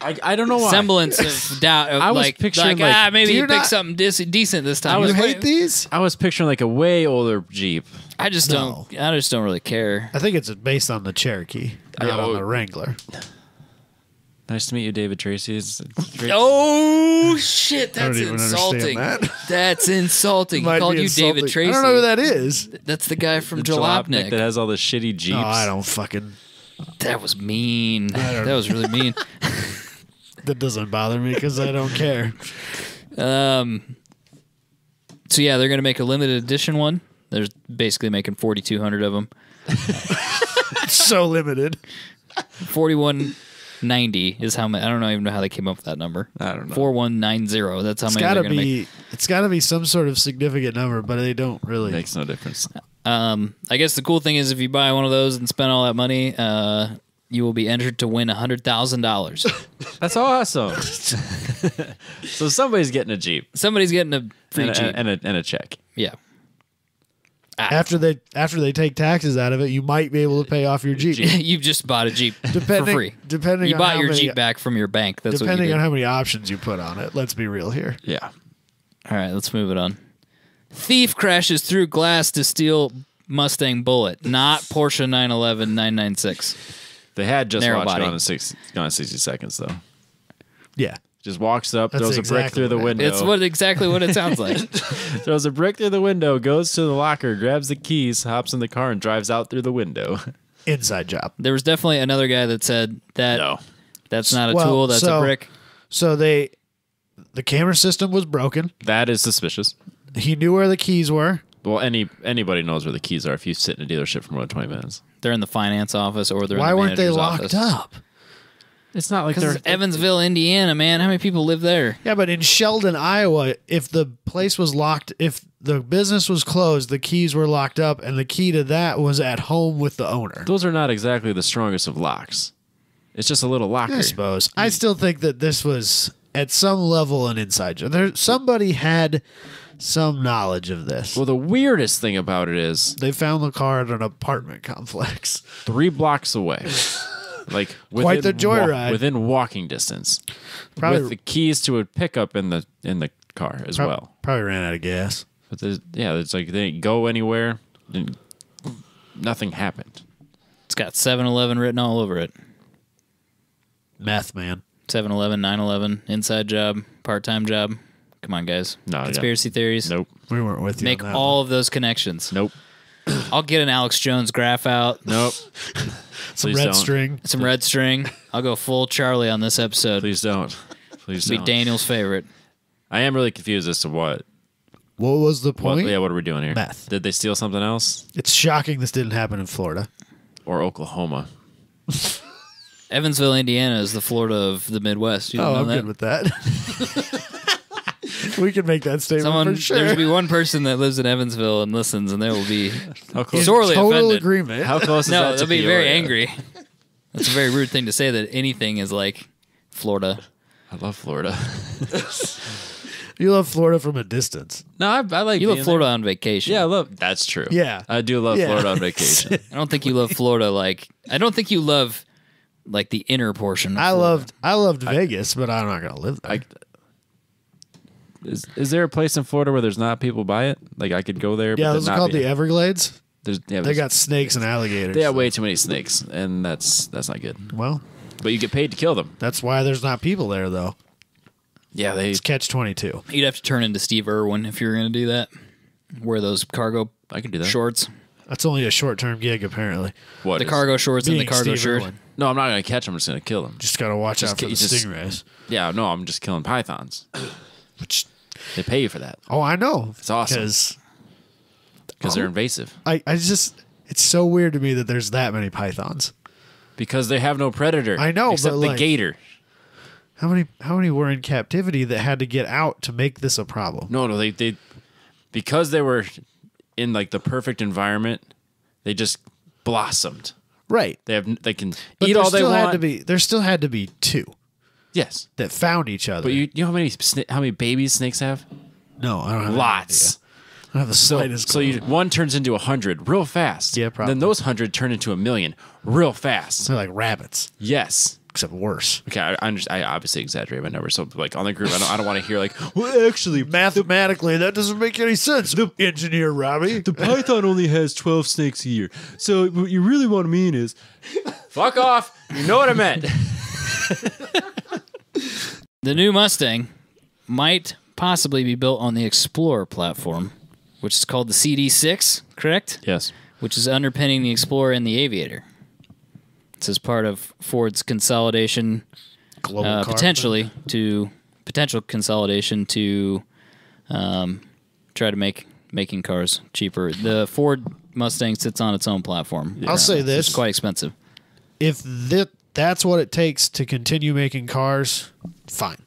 I don't know why. semblance of doubt? Of I was like, picturing, like, maybe do he you picked not- something decent this time. You hate these? I was picturing like a way older Jeep. I just No. don't really care. I think it's based on the Cherokee, not on the Wrangler. Nice to meet you, David Tracy. It's great. Oh shit, I don't that's even insulting. understand that. That's insulting. He Might called be you David insulting. Tracy. I don't know who that is. That's the guy from The Jalopnik Jalopnik. that has all the shitty Jeeps. Oh, I don't fucking. That was mean. That was really mean. That doesn't bother me because I don't care. So yeah, they're gonna make a limited edition one. They're basically making 4,200 of them. So limited. 4,190 is how many. I don't even know how they came up with that number. I don't know. 4,190. That's how It's many got they're to gonna be. It's got to be some sort of significant number, but they don't really. Makes no difference. make. I guess the cool thing is if you buy one of those and spend all that money, you will be entered to win $100,000. That's awesome. So somebody's getting a Jeep Somebody's getting a free Jeep. and a check. Yeah. After they take taxes out of it, you might be able to pay off your Jeep. You've just bought a Jeep for free. Depending You on bought how your many, Jeep back from your bank. That's what you depending did. on how many options you put on it. Let's be real here. Yeah. All right, let's move it on. Thief crashes through glass to steal Mustang Bullet, not Porsche 911 996. They had just Narrow watched body. Gone in 60 Seconds, though. Yeah. Just walks up, That's throws a brick exactly through the what window. It's exactly what it sounds like. Throws a brick through the window, goes to the locker, grabs the keys, hops in the car, and drives out through the window. Inside job. There was definitely another guy that said that No. that's not a Well, tool, that's a so- brick. So the camera system was broken. That is suspicious. He knew where the keys were. Well, anybody knows where the keys are if you sit in a dealership for more than 20 minutes. They're in the finance office or they're Why in the weren't they manager's locked office. up? It's not like Because it's Evansville, Indiana, man. How many people live there? Yeah, but in Sheldon, Iowa, if the place was locked, if the business was closed, the keys were locked up, and the key to that was at home with the owner. Those are not exactly the strongest of locks. It's just a little locker. I suppose. I still think that this was at some level an inside job. Somebody had some knowledge of this. Well, the weirdest thing about it is They found the car at an apartment complex. 3 blocks away. Like Quite the joyride. within walking distance, Probably- with the keys to a pickup in the car as well. Probably ran out of gas. But it's like they didn't go anywhere. Nothing happened. It's got 7-Eleven written all over it. Meth, man. 7-Eleven, 9/11, inside job, part-time job. Come on, guys. No, Conspiracy theories. Nope. We weren't with you. Make on that all of those connections. Nope. I'll get an Alex Jones graph out. Nope. one. Some Please red don't. string. Some red string. I'll go full Charlie on this episode. Please don't. Please Be don't. Daniel's favorite. I am really confused as to what. What was the What point? are we doing here? Meth. Did they steal something else? It's shocking this didn't happen in Florida. Or Oklahoma? Evansville, Indiana is the Florida of the Midwest. You Oh, don't know I'm that? good with that. We can make that statement for sure. There's be one person that lives in Evansville and listens, and they will be How close? sorely total offended. agreement. How close is No, that to they'll be very Peoria? angry. That's a very rude thing to say that anything is like Florida. I love Florida. You love Florida from a distance. No, I like. You love being Florida there. on vacation. Yeah, I love. That's true. Yeah. I do love Yeah. Florida on vacation. I don't think you love Florida like. I don't think you love like the inner portion. Of Florida. I loved Vegas, but I'm not gonna live there. Is there a place in Florida where there's not people by it? Like I could go there. Yeah, but those are not called be- the Everglades. They got snakes and alligators. They have way too many snakes, and that's not good. Well, But you get paid to kill them. that's why there's not people there, though. Yeah, they. It's catch-22. You'd have to turn into Steve Irwin if you were going to do that. Wear those cargo I can do that. shorts, That's only a short-term gig, apparently. What the is- cargo shorts and the Being cargo Steve shirt. Irwin. No, I'm not gonna catch them. I'm just gonna kill them. Just gotta watch out for the stingrays. Yeah, no, I'm just killing pythons. Which, They pay you for that oh, I know. It's awesome. because they're invasive. I just, it's so weird to me that there's that many pythons. Because they have no predator. I know, except but, the like- gator. How many were in captivity that had to get out to make this a problem? No, they because they were in like the perfect environment, they just blossomed. Right. They can But eat there all they still want. there still had to be two Yes, that found each other. but you know how many babies snakes have? No, I don't have Lots. Any idea. I don't have the slightest So one turns into 100 real fast. Yeah, probably. Then those 100 turn into 1,000,000 real fast. They're like rabbits, Yes. except worse. Okay, I obviously exaggerate my numbers. So like on the group, I don't want to hear like, well, actually, Mathematically, that doesn't make any sense. The engineer Robbie. the python only has 12 snakes a year. So what you really want to mean is, fuck off. You know what I meant. The new Mustang might possibly be built on the Explorer platform, which is called the CD6, correct? Yes. Which is underpinning the Explorer and the Aviator. It's as part of Ford's consolidation, Global car potential consolidation to try to making cars cheaper. The Ford Mustang sits on its own platform. I'll say this. It's quite expensive. If that's what it takes to continue making cars, fine.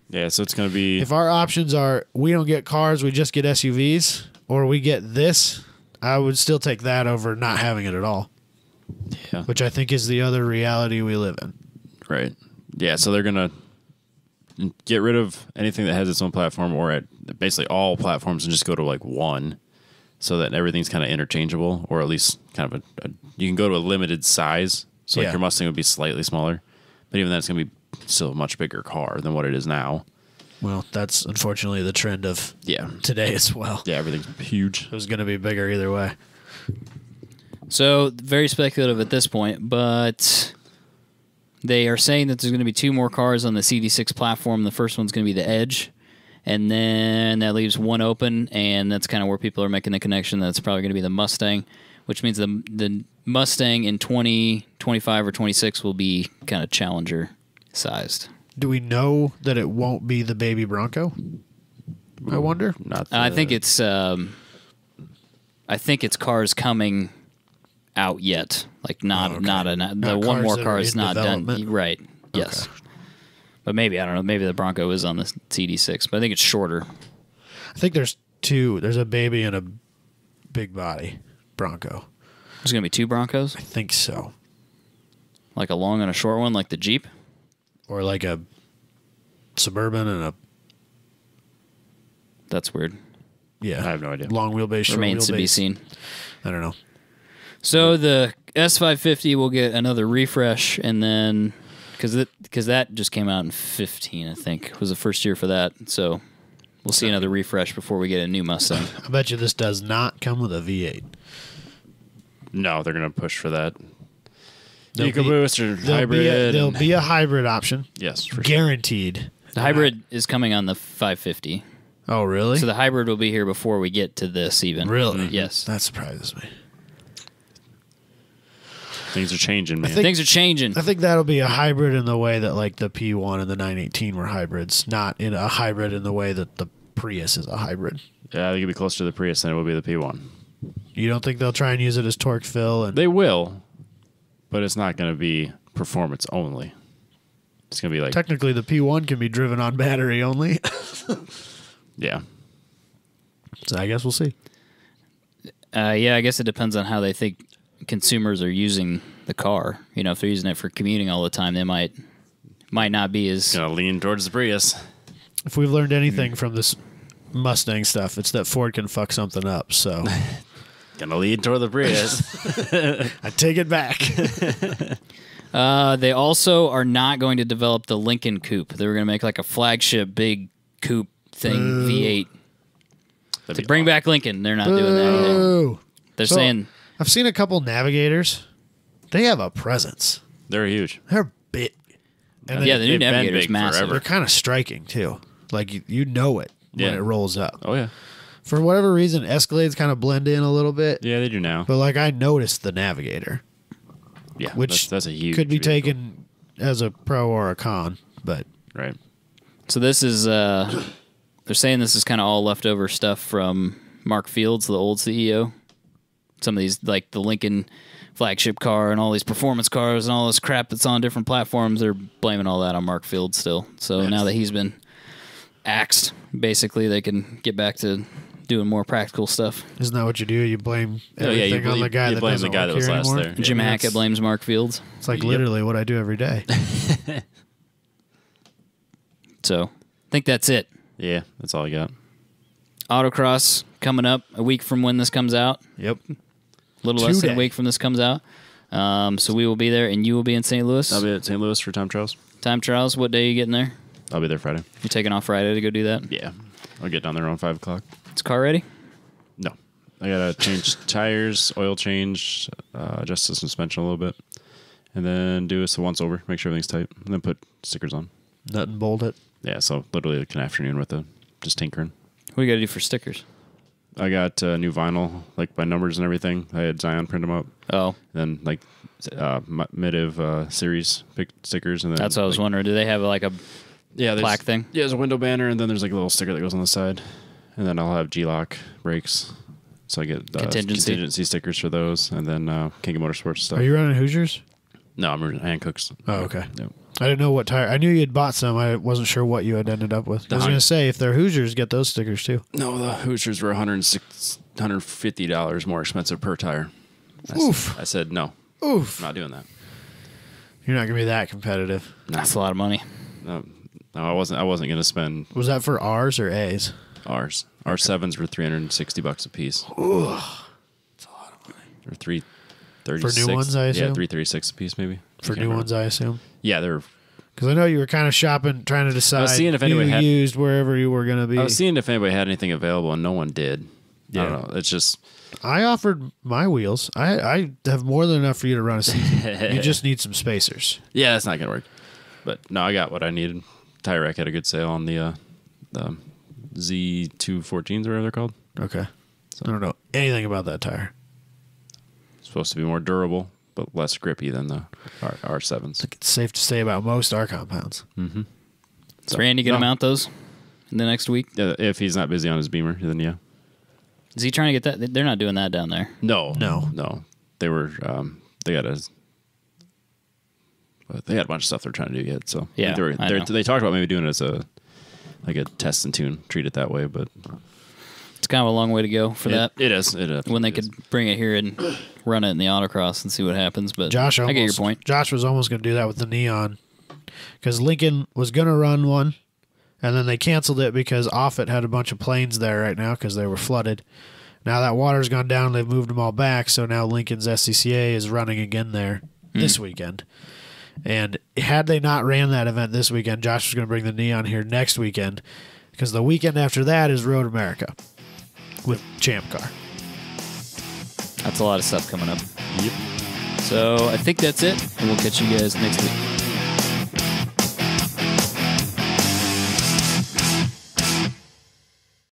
Yeah, so it's going to be... If our options are we don't get cars, we just get SUVs, or we get this, I would still take that over not having it at all, Yeah. which I think is the other reality we live in. Right. Yeah, so they're going to get rid of anything that has its own platform or at basically all platforms and just go to like one so that everything's kind of interchangeable or at least kind of you can go to a limited size. So like Yeah. your Mustang would be slightly smaller, but even then it's going to be still a much bigger car than what it is now. Well, that's unfortunately the trend of Yeah. today as well. Yeah, everything's huge. It was going to be bigger either way. So very speculative at this point, but they are saying that there's going to be two more cars on the CD6 platform. The first one's going to be the Edge, and then that leaves one open, and that's kind of where people are making the connection that it's probably going to be the Mustang, which means the Mustang in 2025 or 26 will be kind of Challenger sized. Do we know that it won't be the baby Bronco? I wonder. Not I think it's cars coming out yet, like not okay. not the Not one cars more that car are is in not done. development? Right. Yes. But maybe I don't know. Maybe the Bronco is on the CD6, but I think it's shorter. I think there's two. There's a baby and a big body Bronco. There's gonna be two Broncos, I think so. like a long and a short one, like the Jeep. Or like a Suburban and a That's weird. yeah. I have no idea. Long wheelbase, short Remains to be wheelbase. seen. I don't know. So the S550 will get another refresh, and then because that just came out in 15, I think was the first year for that. So we'll see another refresh before we get a new Mustang. I bet you this does not come with a V8. No, they're going to push for that. There'll be- EcoBoost or hybrid. There'll be a hybrid option, Yes, for sure. guaranteed. The hybrid is coming on the 550. Oh, really? So the hybrid will be here before we get to this even. Really? Yes. That surprises me. Things are changing, man. Things are changing. I think that'll be a hybrid in the way that like the P1 and the 918 were hybrids, not in a hybrid in the way that the Prius is a hybrid. Yeah, I think it'll be closer to the Prius than it will be the P1. You don't think they'll try and use it as torque fill? And They will, but it's not going to be performance only. It's going to be like, technically, the P1 can be driven on battery only. yeah. So I guess we'll see. Yeah, I guess it depends on how they think consumers are using the car. You know, if they're using it for commuting all the time, they might not be as Going to lean towards the Prius. If we've learned anything from this Mustang stuff, it's that Ford can fuck something up. So gonna lead toward the Prius. I take it back. They also are not going to develop the Lincoln Coupe. They were going to make like a flagship big coupe thing, V8. To bring back Lincoln, they're not doing that either. They're saying... I've seen a couple Navigators. They have a presence. They're huge. They're big. And the new Navigator's massive. They're kind of striking, too. Like, you know it when it rolls up. Oh, yeah. For whatever reason, Escalades kind of blend in a little bit. Yeah, they do now. But, like, I noticed the Navigator. Yeah, which that's a huge could be vehicle. taken as a pro or a con, but right. So this is they're saying this is kind of all leftover stuff from Mark Fields, the old CEO. Some of these, like the Lincoln flagship car and all these performance cars and all this crap that's on different platforms, they're blaming all that on Mark Fields still. So now that he's been axed, basically they can get back to doing more practical stuff. Isn't that what you do? You blame everything on the guy that doesn't work here anymore? There. Jim Hackett blames Mark Fields. It's like literally what I do every day. So, I think that's it. Yeah, that's all I got. Autocross coming up a week from when this comes out. Yep. A little less than a week from this comes out. So we will be there, and you will be in St. Louis. I'll be at St. Louis for time trials. Time trials. What day are you getting there? I'll be there Friday. You taking off Friday to go do that? Yeah. I'll get down there around 5 o'clock. Is car ready? No. I got to change tires, oil change, adjust the suspension a little bit, and then do a once over, make sure everything's tight, and then put stickers on. Nut and bolt it. Yeah, so literally like an afternoon with just tinkering. What do you got to do for stickers? I got new vinyl, like by numbers and everything. I had Zion print them up. Oh. Then like Midiv series stickers. And then that's what I was wondering. Do they have like a plaque thing? Yeah, there's a window banner, and then there's like a little sticker that goes on the side. And then I'll have G-Lock brakes. So I get contingency stickers for those. And then King of Motorsports stuff. Are you running Hoosiers? No, I'm running Hancooks. Oh, okay. Yep. I didn't know what tire. I knew you had bought some. I wasn't sure what you had ended up with. I was going to say, if they're Hoosiers, get those stickers too. No, the Hoosiers were $150 more expensive per tire. I said no. Oof. I'm not doing that. You're not going to be that competitive. No. That's a lot of money. No, I wasn't going to spend. Was that for R's or A's? R's. R7s were $360 a piece. Ooh. That's a lot of money. Or $336. For new ones, I assume? Yeah, $336 a piece maybe. For new ones, I assume? Yeah, they're... Because I know you were kind of shopping, trying to decide seeing if anyone had used wherever you were going to be. I was seeing if anybody had anything available, and no one did. Yeah. I don't know. It's just... I offered my wheels. I have more than enough for you to run a season. You just need some spacers. Yeah, that's not going to work. But no, I got what I needed. Tire Rack had a good sale on the Z214s, or whatever they're called. Okay. So, I don't know anything about that tire. It's supposed to be more durable, but less grippy than the R7s. It's safe to say about most R compounds. Mm-hmm. So, is Randy going to mount those in the next week? Yeah, if he's not busy on his Beamer, then yeah. Is he trying to get that? They're not doing that down there. No. They were. They got a bunch of stuff they're trying to do yet. So yeah, they talked about maybe doing it as a test and tune, treat it that way, but it's kind of a long way to go for that. It is. When they could bring it here and run it in the autocross and see what happens. But I get your point. Josh was almost going to do that with the Neon because Lincoln was going to run one, and then they canceled it because Offutt had a bunch of planes there right now because they were flooded. Now that water's gone down, they've moved them all back, so now Lincoln's SCCA is running again there this weekend. And had they not ran that event this weekend, Josh was going to bring the Neon here next weekend because the weekend after that is Road America with Champ Car. That's a lot of stuff coming up. Yep. So I think that's it, and we'll catch you guys next week.